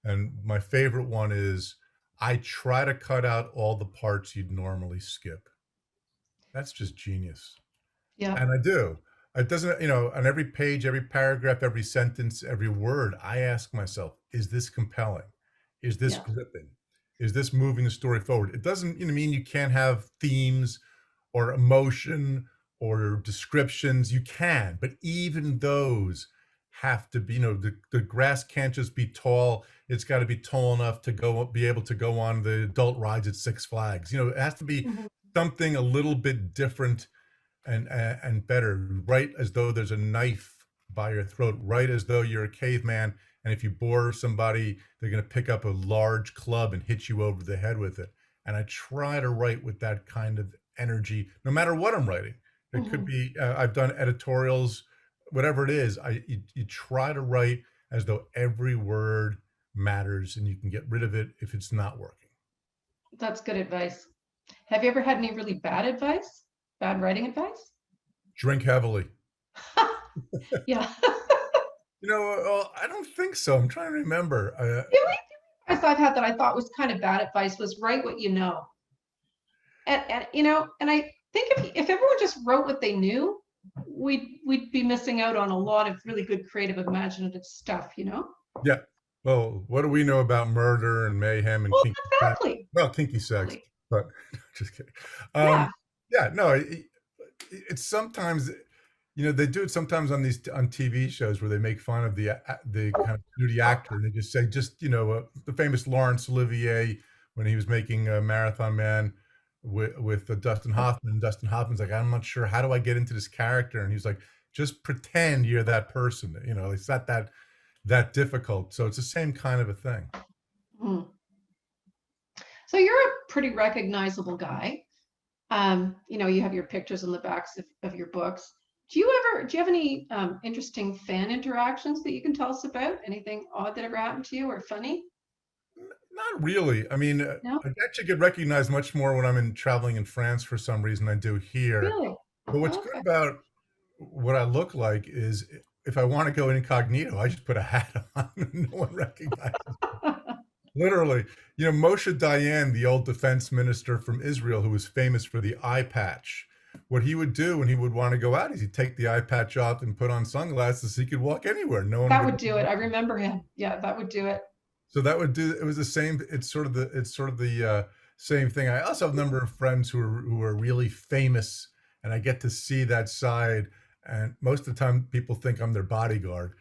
Speaker 4: And my favorite one is, I try to cut out all the parts you'd normally skip. That's just genius.
Speaker 3: Yeah.
Speaker 4: And I do. It doesn't, on every page, every paragraph, every sentence, every word, I ask myself, is this compelling? Is this gripping? Is this moving the story forward? It doesn't mean you can't have themes or emotion or descriptions. You can, but even those have to be, the grass can't just be tall. It's got to be tall enough to be able to go on the adult rides at Six Flags. It has to be
Speaker 3: Mhm.
Speaker 4: something a little bit different and better, right as though there's a knife by your throat, right as though you're a caveman, and if you bore somebody, they're going to pick up a large club and hit you over the head with it. And I try to write with that kind of energy, no matter what I'm writing. It could
Speaker 3: Mhm.
Speaker 4: be, I've done editorials, whatever it is. You try to write as though every word matters, and you can get rid of it if it's not working.
Speaker 3: That's good advice. Have you ever had any really bad advice? Bad writing advice?
Speaker 4: Drink heavily.
Speaker 3: Yeah.
Speaker 4: I don't think so. I'm trying to remember.
Speaker 3: The only advice I've had that I thought was kind of bad advice was write what you know. And I think if everyone just wrote what they knew, we'd be missing out on a lot of really good creative imaginative stuff,
Speaker 4: Yeah. Well, what do we know about murder and mayhem and
Speaker 3: Well,
Speaker 4: kinky
Speaker 3: exactly.
Speaker 4: well, kinky sex,
Speaker 3: Exactly.
Speaker 4: but just kidding.
Speaker 3: Yeah.
Speaker 4: Yeah, no, it's sometimes, they do it sometimes on TV shows where they make fun of the kind of snooty actor, and they just say, the famous Laurence Olivier when he was making Marathon Man with Dustin Hoffman. And Dustin Hoffman's like, I'm not sure, how do I get into this character? And he's like, just pretend you're that person. It's not that difficult. So it's the same kind of a thing.
Speaker 3: Mm. So you're a pretty recognizable guy. You have your pictures on the backs of your books. Do you have any interesting fan interactions that you can tell us about? Anything odd that ever happened to you or funny?
Speaker 4: Not really. I mean,
Speaker 3: No?
Speaker 4: I actually get recognized much more when I'm traveling in France for some reason I do here.
Speaker 3: Really?
Speaker 4: But what's good
Speaker 3: Okay.
Speaker 4: about what I look like is if I want to go incognito, I just put a hat on and no one recognizes. Literally, Moshe Dayan, the old defense minister from Israel, who was famous for the eye patch, what he would do when he would want to go out is he'd take the eye patch off and put on sunglasses so he could walk anywhere. No one
Speaker 3: That would do it. I remember him. Yeah, that would do it.
Speaker 4: So that would do. It was the same. It's sort of the same thing. I also have a number of friends who are really famous, and I get to see that side. And most of the time, people think I'm their bodyguard.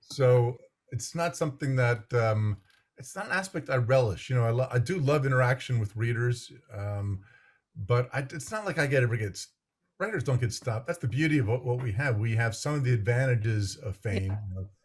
Speaker 4: So it's not something that it's not an aspect I relish. I do love interaction with readers, but it's not like writers don't get stopped. That's the beauty of what we have. We have some of the advantages of fame.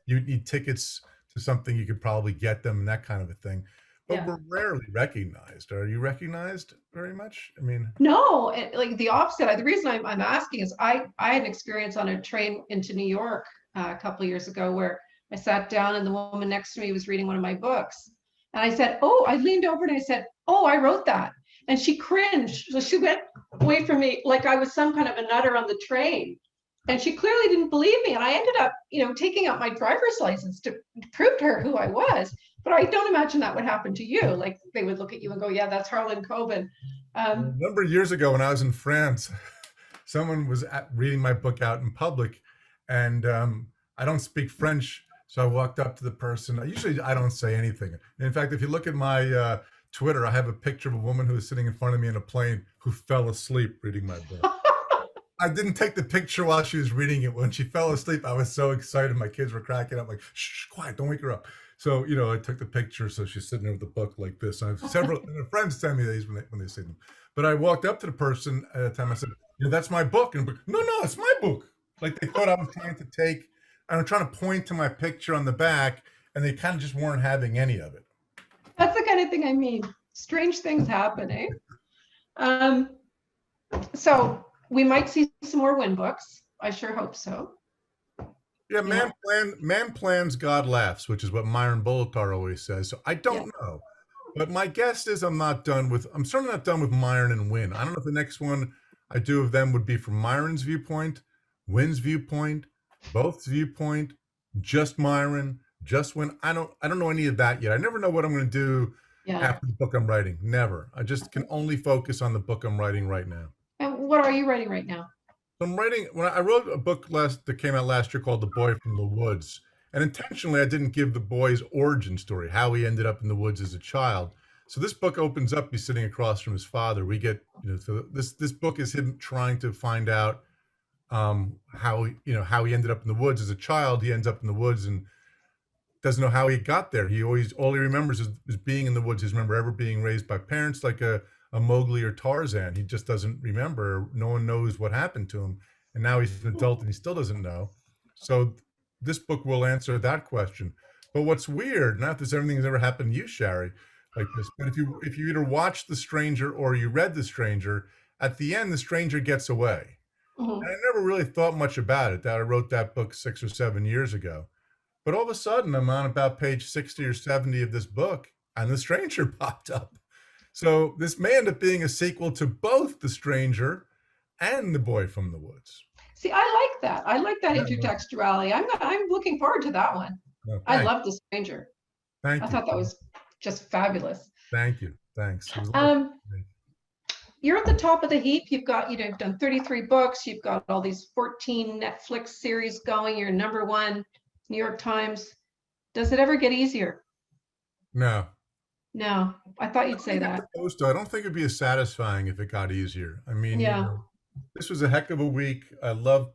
Speaker 4: You need tickets to something, you could probably get them and that kind of a thing. But
Speaker 3: Yeah.
Speaker 4: we're rarely recognized. Are you recognized very much? I mean,
Speaker 3: No, like the opposite. The reason I'm asking is I had an experience on a train into New York a couple of years ago where I sat down and the woman next to me was reading one of my books. And I said, "Oh," I leaned over and I said, "Oh, I wrote that." And she cringed. So she went away from me like I was some kind of a nutter on the train. And she clearly didn't believe me. And I ended up, taking out my driver's license to prove to her who I was. But I don't imagine that would happen to you. Like they would look at you and go, "Yeah, that's Harlan Coben."
Speaker 4: a number of years ago when I was in France, someone was reading my book out in public, and I don't speak French. So I walked up to the person. I don't say anything. In fact, if you look at my Twitter, I have a picture of a woman who was sitting in front of me in a plane who fell asleep reading my book. I didn't take the picture while she was reading it. When she fell asleep, I was so excited. My kids were cracking up, like, "Shh, quiet, don't wake her up." So, I took the picture. So she's sitting there with the book like this. I have several friends send me these when they see them. But I walked up to the person at the time. I said, "That's my book." And no, it's my book. Like they thought I was trying to take, and I'm trying to point to my picture on the back, and they kind of just weren't having any of it.
Speaker 3: That's the kind of thing I mean. Strange things happen, eh? So we might see some more Win books. I sure hope so.
Speaker 4: Yeah, man plans, God laughs, which is what Myron Bolitar always says. So I don't know, but my guess is I'm certainly not done with Myron and Win. I don't know if the next one I do of them would be from Myron's viewpoint, Win's viewpoint, both's viewpoint, just Myron, just Win. I don't know any of that yet. I never know what I'm going to do after the book I'm writing. Never. I just can only focus on the book I'm writing right now.
Speaker 3: And what are you writing right now?
Speaker 4: I'm writing, when I wrote a book that came out last year called The Boy from the Woods. And intentionally, I didn't give the boy's origin story, how he ended up in the woods as a child. So this book opens up, he's sitting across from his father. We get, so this book is him trying to find out how how he ended up in the woods as a child. He ends up in the woods and doesn't know how he got there. He always all he remembers is being in the woods. He doesn't remember ever being raised by parents like a Mowgli or Tarzan. He just doesn't remember. No one knows what happened to him. And now he's an adult and he still doesn't know. So this book will answer that question. But what's weird, not that everything's ever happened to you, Shari, like this, but if you either watched The Stranger or you read The Stranger, at the end the stranger gets away.
Speaker 3: Mhm.
Speaker 4: And I never really thought much about it. That I wrote that book 6 or 7 years ago. But all of a sudden, I'm on about page 60 or 70 of this book, and The Stranger popped up. So this may end up being a sequel to both The Stranger and The Boy from the Woods.
Speaker 3: See, I like that. I like that
Speaker 4: Yeah.
Speaker 3: intertextuality. I'm looking forward to that one.
Speaker 4: No,
Speaker 3: I love The Stranger.
Speaker 4: thank
Speaker 3: I
Speaker 4: you.
Speaker 3: thought that was just fabulous.
Speaker 4: Thank you. Thanks. It was a lot of fun.
Speaker 3: You're at the top of the heap. You've got, you've done 33 books. You've got all these 14 Netflix series going. You're #1 New York Times. Does it ever get easier?
Speaker 4: No.
Speaker 3: No, I thought you'd say that.
Speaker 4: I don't think it'd be as satisfying if it got easier. I mean,
Speaker 3: Yeah.
Speaker 4: this was a heck of a week. I love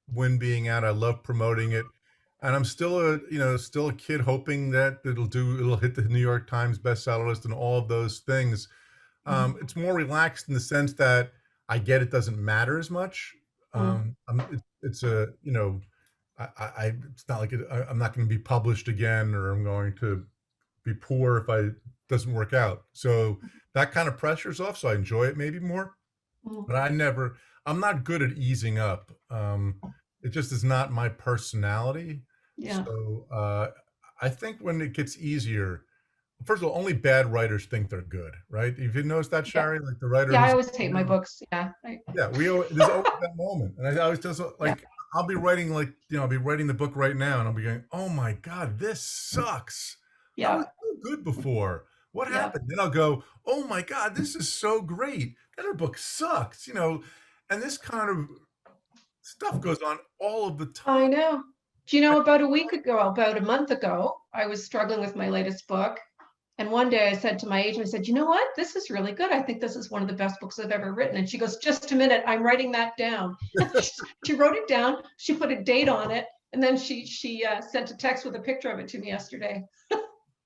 Speaker 4: Win being out. I love promoting it. And I'm still still a kid hoping that it'll hit the New York Times bestseller list and all of those things. It's more relaxed in the sense that I get it doesn't matter as much. It's a, it's not like I'm not going to be published again, or I'm going to be poor if it doesn't work out. So that kind of pressure's off. So I enjoy it maybe more, but I'm not good at easing up. It just is not my personality.
Speaker 3: Yeah.
Speaker 4: So I think when it gets easier, first of all, only bad writers think they're good, right? If you notice that, Shari, like the writer.
Speaker 3: Yeah, I always hate my books. Yeah.
Speaker 4: Yeah, there's always that moment, and I always just like I'll be writing I'll be writing the book right now, and I'll be going, "Oh my God, this sucks. That
Speaker 3: Yeah.
Speaker 4: was so good before. What
Speaker 3: Yeah.
Speaker 4: happened?" Then I'll go, "Oh my God, this is so great. That other book sucks," and this kind of stuff goes on all of the time.
Speaker 3: I know. Do you know, about a month ago, I was struggling with my latest book. And one day I said to my agent, I said, "You know what? This is really good. I think this is one of the best books I've ever written." And she goes, "Just a minute, I'm writing that down." She wrote it down. She put a date on it. And then she sent a text with a picture of it to me yesterday.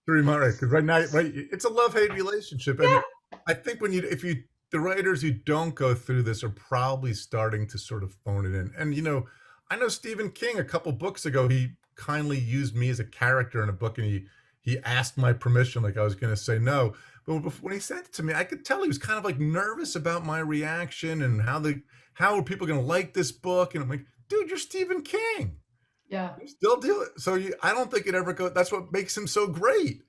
Speaker 4: Because right now, it's a love-hate relationship. And I think the writers who don't go through this are probably starting to sort of phone it in. And, I know Stephen King a couple books ago, he kindly used me as a character in a book, and he asked my permission, like I was going to say no. But when he sent it to me, I could tell he was kind of like nervous about my reaction and how are people going to like this book? And I'm like, dude, you're Stephen King.
Speaker 3: Yeah.
Speaker 4: You still do it. So I don't think it ever goes. That's what makes him so great.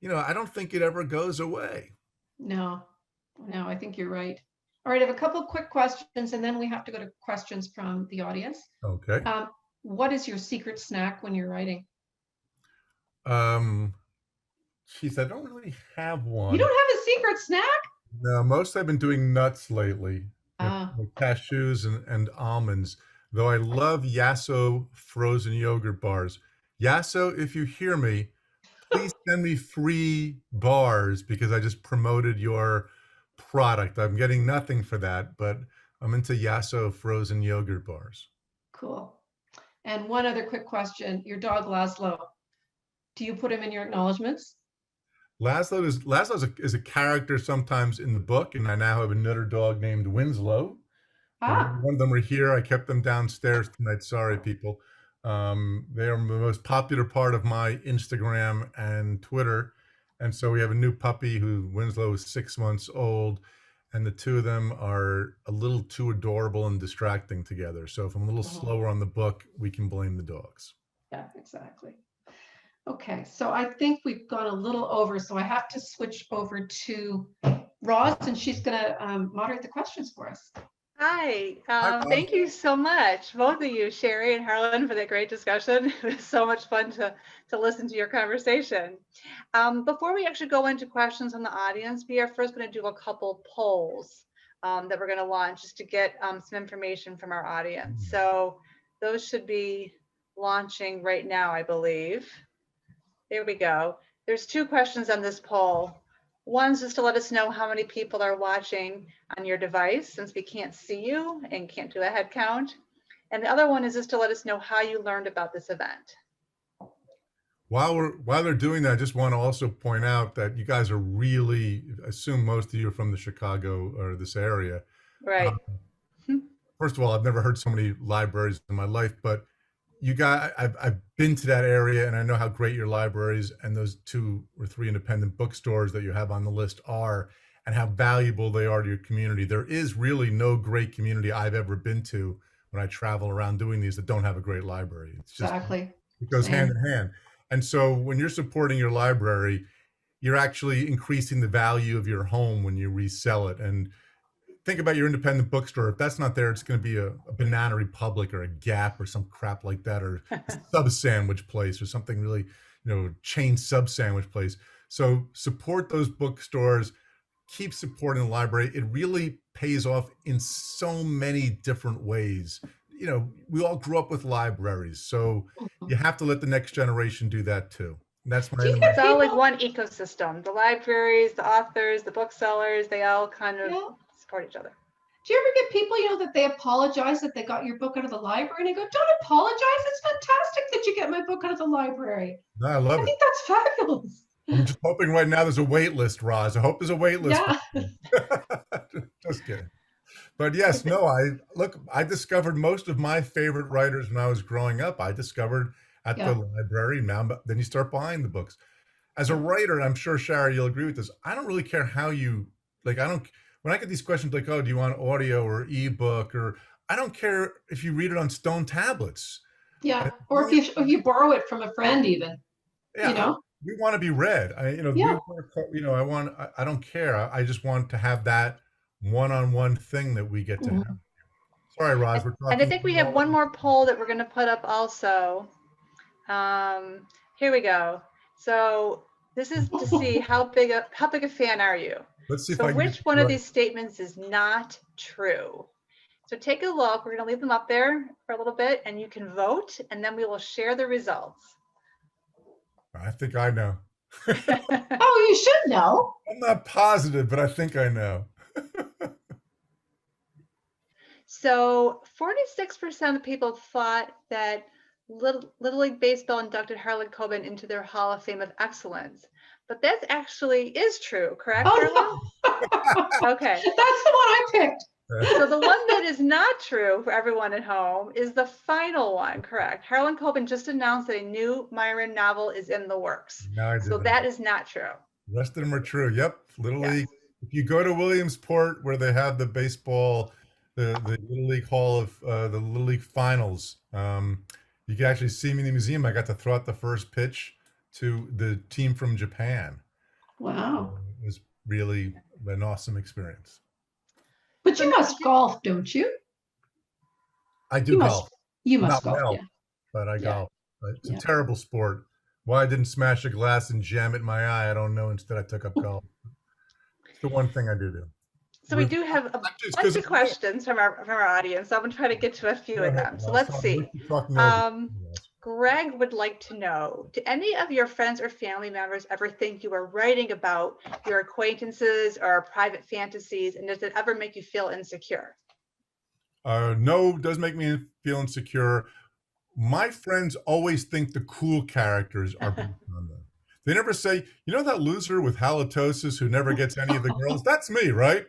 Speaker 4: I don't think it ever goes away.
Speaker 3: No, I think you're right. All right, I have a couple of quick questions, and then we have to go to questions from the audience.
Speaker 4: Okay.
Speaker 3: What is your secret snack when you're writing?
Speaker 4: Geez, I don't really have one.
Speaker 3: You don't have a secret snack?
Speaker 4: No, most I've been doing nuts lately, like cashews and almonds, though I love Yasso frozen yogurt bars. Yasso, if you hear me, please send me free bars because I just promoted your product. I'm getting nothing for that, but I'm into Yasso frozen yogurt bars.
Speaker 3: Cool. And one other quick question. Your dog, Laszlo, do you put him in your acknowledgements?
Speaker 4: Laszlo is a character sometimes in the book, and I now have another dog named Winslow. One of them are here. I kept them downstairs tonight. Sorry, people. They are the most popular part of my Instagram and Twitter. And so we have a new puppy Winslow is 6 months old, and the two of them are a little too adorable and distracting together. So if I'm a little slower on the book, we can blame the dogs.
Speaker 3: Yeah, exactly. Okay, so I think we've gone a little over, so I have to switch over to Roz, and she's going to moderate the questions for us.
Speaker 5: Hi,
Speaker 4: Hi,
Speaker 5: thank you so much, both of you, Shari and Harlan, for that great discussion. It was so much fun to listen to your conversation. Before we actually go into questions from the audience, we are first going to do a couple polls that we're going to launch just to get some information from our audience. So those should be launching right now, I believe. There we go. There's 2 questions on this poll. One's just to let us know how many people are watching on your device, since we can't see you and can't do a head count. And the other one is just to let us know how you learned about this event.
Speaker 4: While they're doing that, I just want to also point out that you guys are really, I assume most of you are from the Chicago or this area.
Speaker 5: Right.
Speaker 4: First of all, I've never heard so many libraries in my life, but I've been to that area and I know how great your libraries and those 2 or 3 independent bookstores that you have on the list are, and how valuable they are to your community. There is really no great community I've ever been to when I travel around doing these that don't have a great library. It's just,
Speaker 3: Exactly.
Speaker 4: it goes
Speaker 3: Same.
Speaker 4: hand in hand. And so when you're supporting your library, you're actually increasing the value of your home when you resell it. And think about your independent bookstore. If that's not there, it's going to be a Banana Republic or a Gap or some crap like that, or a sub sandwich place or something really, chain sub sandwich place. So support those bookstores, keep supporting the library. It really pays off in so many different ways. We all grew up with libraries, so you have to let the next generation do that too. And that's my
Speaker 3: Do you
Speaker 4: end of
Speaker 3: get
Speaker 4: my-
Speaker 5: It's all like
Speaker 3: people-
Speaker 5: one ecosystem. The libraries, the authors, the booksellers, they all kind of
Speaker 3: Yeah.
Speaker 5: support each other.
Speaker 3: Do you ever get people, that they apologize that they got your book out of the library and they go, don't apologize. It's fantastic that you get my book out of the library.
Speaker 4: No, I love
Speaker 3: I
Speaker 4: it.
Speaker 3: think that's fabulous.
Speaker 4: I'm just hoping right now there's a wait list, Roz. I hope there's a wait list.
Speaker 3: Yeah.
Speaker 4: Just kidding. But yes, no, I discovered most of my favorite writers when I was growing up. I discovered at
Speaker 3: Yeah.
Speaker 4: the library. Now, then you start buying the books. As a writer, I'm sure, Shari, you'll agree with this. I don't really care how you, when I get these questions like, oh, do you want audio or ebook? Or I don't care if you read it on stone tablets.
Speaker 3: Yeah. Or if you borrow it from a friend even,
Speaker 4: Yeah, we want to be read.
Speaker 3: Yeah.
Speaker 4: I don't care. I just want to have that one-on-one thing that we get to have. Sorry, Roz, we're talking.
Speaker 5: And I think we have one more poll that we're going to put up also. Here we go. So this is to see how big a fan are you?
Speaker 4: Let's see if
Speaker 5: So
Speaker 4: I can
Speaker 5: which
Speaker 4: get
Speaker 5: one of
Speaker 4: right.
Speaker 5: these statements is not true? So take a look. We're going to leave them up there for a little bit and you can vote and then we will share the results.
Speaker 4: I think I know.
Speaker 3: Oh, you should know.
Speaker 4: I'm not positive, but I think I know.
Speaker 5: So 46% of people thought that Little League Baseball inducted Harlan Coben into their Hall of Fame of Excellence. But that actually is true, correct,
Speaker 3: Oh,
Speaker 5: Harlan?
Speaker 3: no.
Speaker 5: Okay.
Speaker 3: That's the one I picked.
Speaker 5: So the one that is not true for everyone at home is the final one, correct? Harlan Coben just announced that a new Myron novel is in the works.
Speaker 4: Now I
Speaker 5: So
Speaker 4: did
Speaker 5: that is not true.
Speaker 4: The rest of them are true. Yep. Little
Speaker 5: Yes.
Speaker 4: League. If you go to Williamsport where they have the baseball, the Little League Hall of the Little League Finals, you can actually see me in the museum. I got to throw out the first pitch to the team from Japan.
Speaker 3: Wow.
Speaker 4: It was really an awesome experience.
Speaker 3: But you must golf, don't you?
Speaker 4: I do
Speaker 3: You
Speaker 4: golf.
Speaker 3: must. You must
Speaker 4: Not
Speaker 3: golf.
Speaker 4: well,
Speaker 3: Yeah.
Speaker 4: but I
Speaker 3: Yeah.
Speaker 4: golf. But it's
Speaker 3: Yeah.
Speaker 4: a terrible sport. Why I didn't smash a glass and jam it in my eye, I don't know. Instead, I took up golf. It's the one thing I do.
Speaker 5: So we do have a bunch of questions from our audience. So I'm going to try to get to a few of them. So let's see. Greg would like to know, do any of your friends or family members ever think you are writing about your acquaintances or private fantasies? And does it ever make you feel insecure?
Speaker 4: No, it does make me feel insecure. My friends always think the cool characters are based on them. They never say, that loser with halitosis who never gets any of the girls? That's me, right?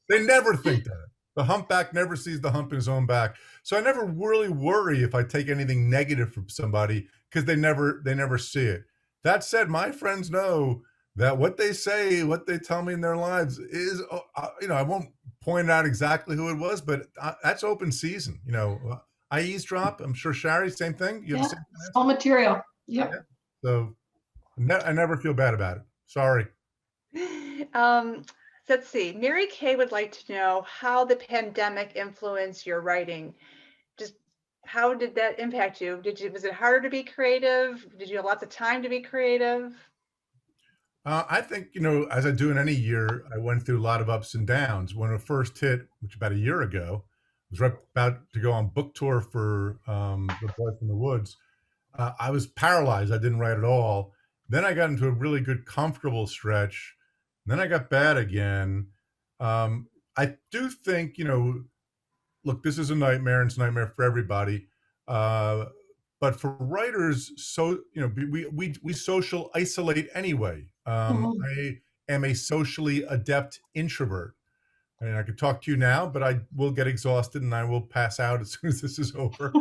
Speaker 4: They never think that. The humpback never sees the hump in his own back. So I never really worry if I take anything negative from somebody because they never see it. That said, my friends know that what they say, what they tell me in their lives is, I won't point out exactly who it was, but that's open season. I eavesdrop. I'm sure Shari, same thing. You have the same
Speaker 3: It's all material. Yep.
Speaker 4: Yeah. So I never feel bad about it. Sorry.
Speaker 5: Let's see. Mary Kay would like to know how the pandemic influenced your writing. Just how did that impact you? Was it harder to be creative? Did you have lots of time to be creative?
Speaker 4: I think, as I do in any year, I went through a lot of ups and downs. When it first hit, which about a year ago, I was right about to go on book tour for The Boy from the Woods. I was paralyzed. I didn't write at all. Then I got into a really good, comfortable stretch. Then I got bad again. I do think, look, this is a nightmare, and it's a nightmare for everybody. But for writers, so we social isolate anyway. I am a socially adept introvert. I mean, I could talk to you now, but I will get exhausted and I will pass out as soon as this is over.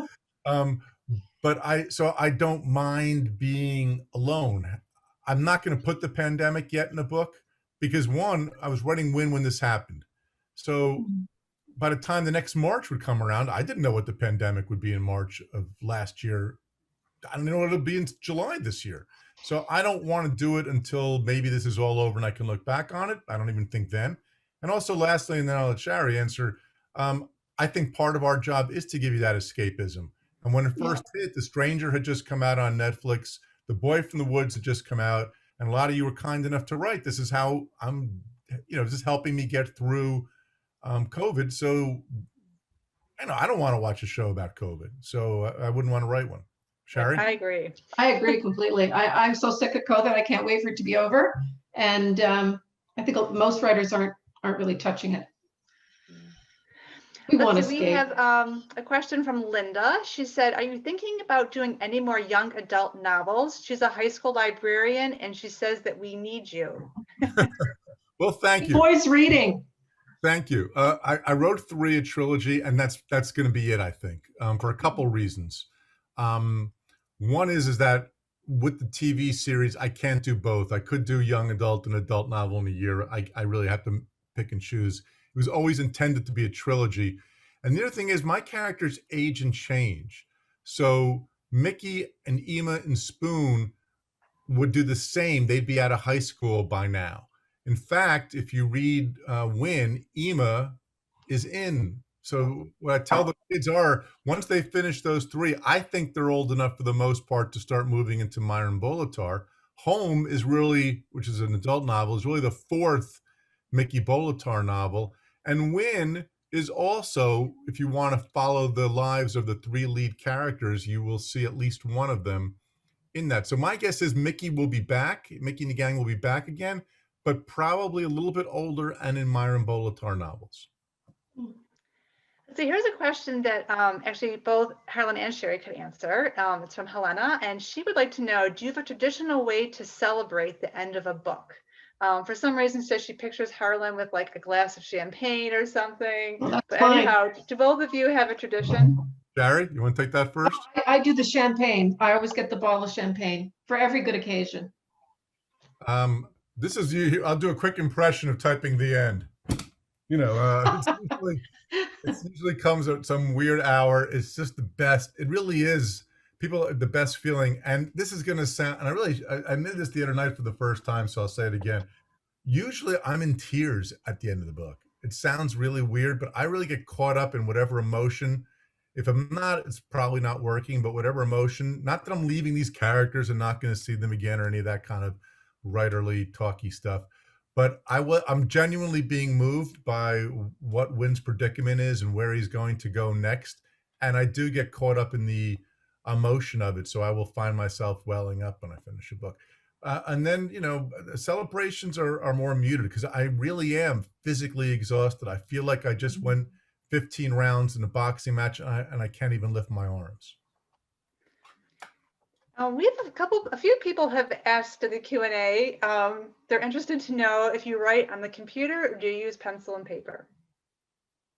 Speaker 4: But I don't mind being alone. I'm not going to put the pandemic yet in a book because one, I was writing when this happened. So by the time the next March would come around, I didn't know what the pandemic would be in March of last year. I don't know what it'll be in July this year. So I don't want to do it until maybe this is all over and I can look back on it. I don't even think then. And also lastly, and then I'll let Shari answer, I think part of our job is to give you that escapism. And when it first hit, The Stranger had just come out on Netflix. The Boy from the Woods had just come out. And a lot of you were kind enough to write, this is how I'm, this is helping me get through COVID. So, I don't want to watch a show about COVID. So I wouldn't want to write one. Shari?
Speaker 5: I agree.
Speaker 3: I agree completely. I'm so sick of COVID. I can't wait for it to be over. And I think most writers aren't really touching it. We want to escape.
Speaker 5: We have a question from Linda. She said, are you thinking about doing any more young adult novels? She's a high school librarian and she says that we need you.
Speaker 4: Well, thank you.
Speaker 3: Boys reading.
Speaker 4: Thank you. I wrote 3, a trilogy, and that's going to be it, I think, for a couple reasons. One is that with the TV series, I can't do both. I could do young adult and adult novel in a year. I really have to pick and choose. It was always intended to be a trilogy. And the other thing is my characters age and change. So Mickey and Ema and Spoon would do the same. They'd be out of high school by now. In fact, if you read Win, Ema is in. So what I tell the kids are, once they finish those 3, I think they're old enough for the most part to start moving into Myron Bolitar. Home is really, which is an adult novel, is really the 4th Mickey Bolitar novel. And Win is also, if you want to follow the lives of the 3 lead characters, you will see at least one of them in that. So my guess is Mickey will be back. Mickey and the gang will be back again, but probably a little bit older and in Myron Bolitar novels.
Speaker 5: So here's a question that actually both Harlan and Shari could answer. It's from Helena, and she would like to know, do you have a traditional way to celebrate the end of a book? For some reason, says she pictures Harlan with like a glass of champagne or something.
Speaker 3: Well, that's
Speaker 5: but
Speaker 3: fine.
Speaker 5: anyhow, do both of you have a tradition?
Speaker 4: Shari, you want to take that first?
Speaker 3: I do the champagne. I always get the bottle of champagne for every good occasion.
Speaker 4: This is you. I'll do a quick impression of typing the end. It usually comes at some weird hour. It's just the best. It really is. People, the best feeling. And this is going to sound, and I admitted this the other night for the first time, so I'll say it again. Usually I'm in tears at the end of the book. It sounds really weird, but I really get caught up in whatever emotion. If I'm not, it's probably not working, but whatever emotion, not that I'm leaving these characters and not going to see them again or any of that kind of writerly talky stuff. But I'm genuinely being moved by what Win's predicament is and where he's going to go next. And I do get caught up in the emotion of it. So I will find myself welling up when I finish a book. And then, celebrations are more muted because I really am physically exhausted. I feel like I just went 15 rounds in a boxing match and I can't even lift my arms.
Speaker 5: We have a few people have asked in the Q&A. They're interested to know if you write on the computer or do you use pencil and paper?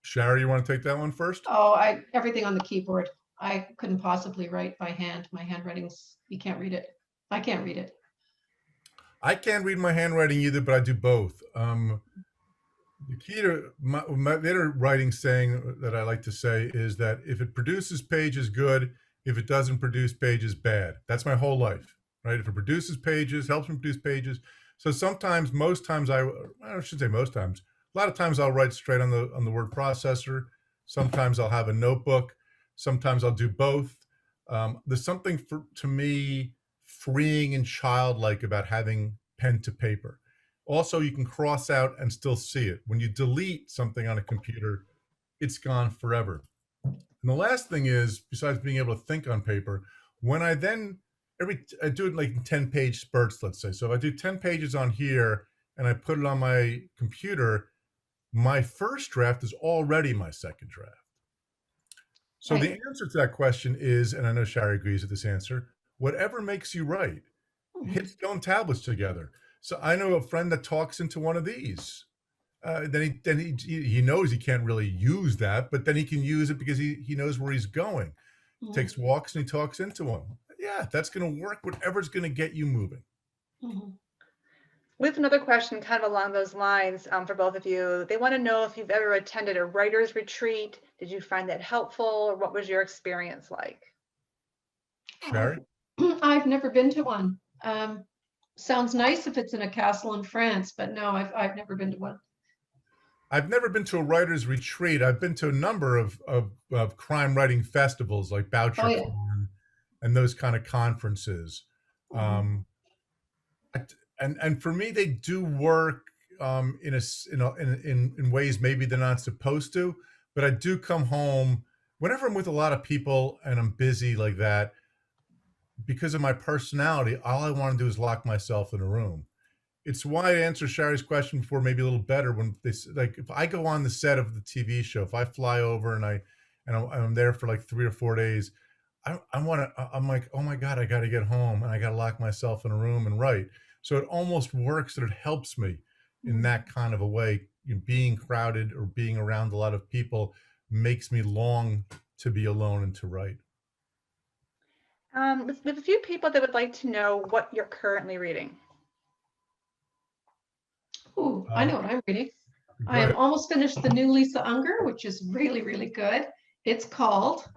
Speaker 4: Shari, you want to take that one first?
Speaker 3: Oh, everything on the keyboard. I couldn't possibly write by hand. My handwriting's, you can't read it. I can't read it.
Speaker 4: I can't read my handwriting either, but I do both. The key to my other writing saying that I like to say is that if it produces pages, good. If it doesn't produce pages, bad. That's my whole life, right? If it produces pages, helps me produce pages. So sometimes, most times I should say most times, a lot of times I'll write straight on the word processor. Sometimes I'll have a notebook. Sometimes I'll do both. There's something to me freeing and childlike about having pen to paper. Also, you can cross out and still see it. When you delete something on a computer, it's gone forever. And the last thing is, besides being able to think on paper, when I do it like in 10-page spurts, let's say. So if I do 10 pages on here and I put it on my computer, my first draft is already my second draft. So
Speaker 3: Right.
Speaker 4: the answer to that question is, and I know Shari agrees with this answer, whatever makes you write.
Speaker 3: Mhm.
Speaker 4: Hit stone tablets together. So I know a friend that talks into one of these. Then he knows he can't really use that, but then he can use it because he knows where he's going.
Speaker 3: Mhm.
Speaker 4: Takes walks and he talks into one. Yeah, that's going to work. Whatever's going to get you moving.
Speaker 3: Mhm.
Speaker 5: We have another question kind of along those lines for both of you. They want to know if you've ever attended a writer's retreat. Did you find that helpful, or what was your experience like?
Speaker 4: Shari?
Speaker 3: I've never been to one. Sounds nice if it's in a castle in France, but no, I've never been to one.
Speaker 4: I've never been to a writer's retreat. I've been to a number of crime writing festivals like Boucher
Speaker 3: Oh, yeah.
Speaker 4: Con and those kind of conferences.
Speaker 3: Mhm.
Speaker 4: And for me, they do work in ways maybe they're not supposed to. But I do come home whenever I'm with a lot of people and I'm busy like that. Because of my personality, all I want to do is lock myself in a room. It's why I answer Shari's question before maybe a little better when they like if I go on the set of the TV show, if I fly over and I'm there for like 3 or 4 days, I want to. I'm like, oh my God, I got to get home and I got to lock myself in a room and write. So it almost works that it helps me in that kind of a way. Being crowded or being around a lot of people makes me long to be alone and to write.
Speaker 5: We have a few people that would like to know what you're currently reading.
Speaker 3: Ooh, I know what I'm reading.
Speaker 4: Go
Speaker 3: I am
Speaker 4: ahead.
Speaker 3: almost finished the new Lisa Unger, which is really, really good. It's called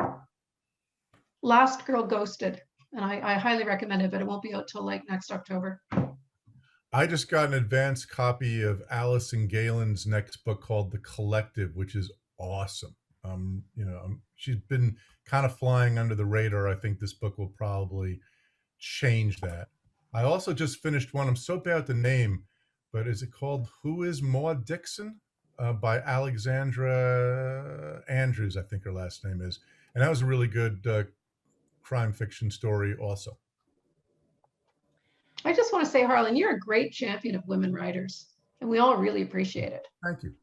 Speaker 3: Last Girl Ghosted, and I highly recommend it, but it won't be out till like next October.
Speaker 4: I just got an advanced copy of Allison Galen's next book called The Collective, which is awesome. She's been kind of flying under the radar. I think this book will probably change that. I also just finished one. I'm so bad at the name, but is it called Who is Maud Dixon? By Alexandra Andrews, I think her last name is. And that was a really good crime fiction story also.
Speaker 3: I just want to say, Harlan, you're a great champion of women writers, and we all really appreciate it.
Speaker 4: Thank you.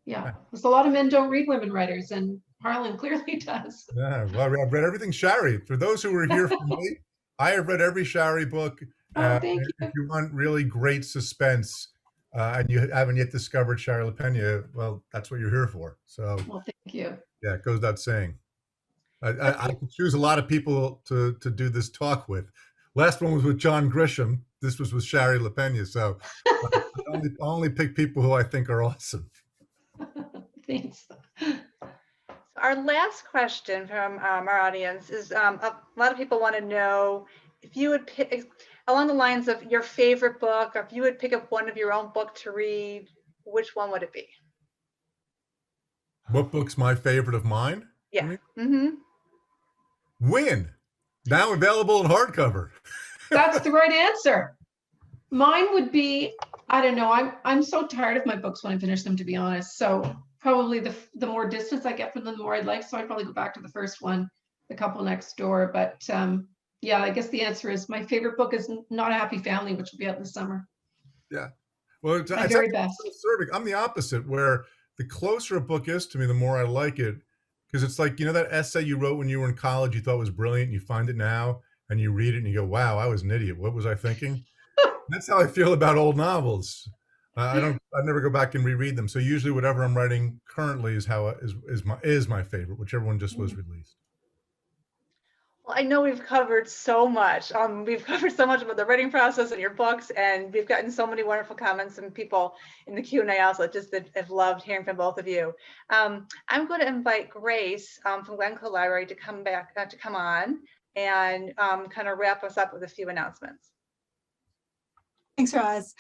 Speaker 3: Yeah, because a lot of men don't read women writers, and Harlan clearly does.
Speaker 4: Yeah, well, I've read everything Shari. For those who were here for me, I have read every Shari book.
Speaker 3: Oh, thank you.
Speaker 4: If you want really great suspense and you haven't yet discovered Shari LaPena, well, that's what you're here for. So,
Speaker 3: Well, thank you.
Speaker 4: yeah, it goes without saying. I could choose a lot of people to do this talk with. Last one was with John Grisham. This was with Shari LaPena. So I only pick people who I think are awesome.
Speaker 3: Thanks.
Speaker 5: Our last question from our audience is a lot of people want to know if you would pick along the lines of your favorite book, or if you would pick up one of your own book to read, which one would it be?
Speaker 4: What book's my favorite of mine?
Speaker 5: Yeah. Mm-hmm.
Speaker 4: Win. Now available in hardcover.
Speaker 3: That's the right answer. Mine would be, I don't know, I'm so tired of my books when I finish them, to be honest. So probably the more distance I get from them, the more I'd like. So I'd probably go back to the first one, The Couple Next Door. But yeah, I guess the answer is my favorite book is Not a Happy Family, which will be out this summer.
Speaker 4: Yeah. Well, it's
Speaker 3: My very
Speaker 4: actually
Speaker 3: best.
Speaker 4: self-serving. I'm the opposite, where the closer a book is to me, the more I like it. Because it's like, that essay you wrote when you were in college, you thought was brilliant, and you find it now, and you read it, and you go, wow, I was an idiot. What was I thinking? That's how I feel about old novels. I never go back and reread them. So usually whatever I'm writing currently is my favorite, whichever one just was released.
Speaker 5: Well, I know we've covered so much. We've covered so much about the writing process and your books, and we've gotten so many wonderful comments and people in the Q&A also just that have loved hearing from both of you. I'm going to invite Grace from Glencoe Library to come on and kind of wrap us up with a few announcements.
Speaker 6: Thanks, Roz.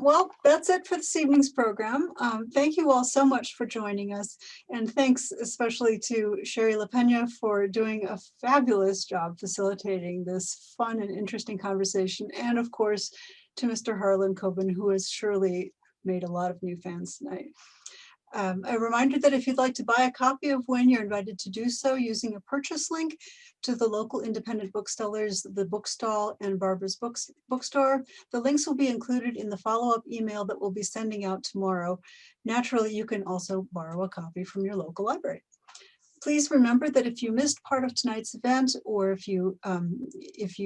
Speaker 6: Well, that's it for this evening's program. Thank you all so much for joining us. And thanks especially to Shari LaPena for doing a fabulous job facilitating this fun and interesting conversation. And of course, to Mr. Harlan Coben, who has surely made a lot of new fans tonight. A reminder that if you'd like to buy a copy of When, you're invited to do so using a purchase link to the local independent booksellers, The Bookstall and Barbara's Bookstore. The links will be included in the follow-up email that we'll be sending out tomorrow. Naturally, you can also borrow a copy from your local library. Please remember that if you missed part of tonight's event, or if you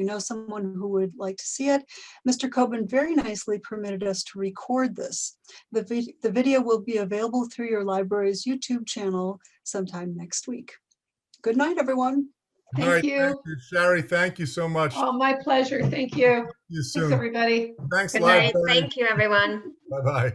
Speaker 6: know someone who would like to see it, Mr. Coben very nicely permitted us to record this. The video will be available through your library's YouTube channel sometime next week. Good night, everyone.
Speaker 4: Good
Speaker 3: Thank
Speaker 4: night.
Speaker 3: you.
Speaker 4: Thank you, Sherry. Thank you so much.
Speaker 3: Oh, my pleasure. Thank you.
Speaker 4: See you
Speaker 3: Thanks,
Speaker 4: soon.
Speaker 3: everybody.
Speaker 4: Thanks,
Speaker 1: Good night.
Speaker 4: library.
Speaker 1: Thank you, everyone.
Speaker 4: Bye-bye.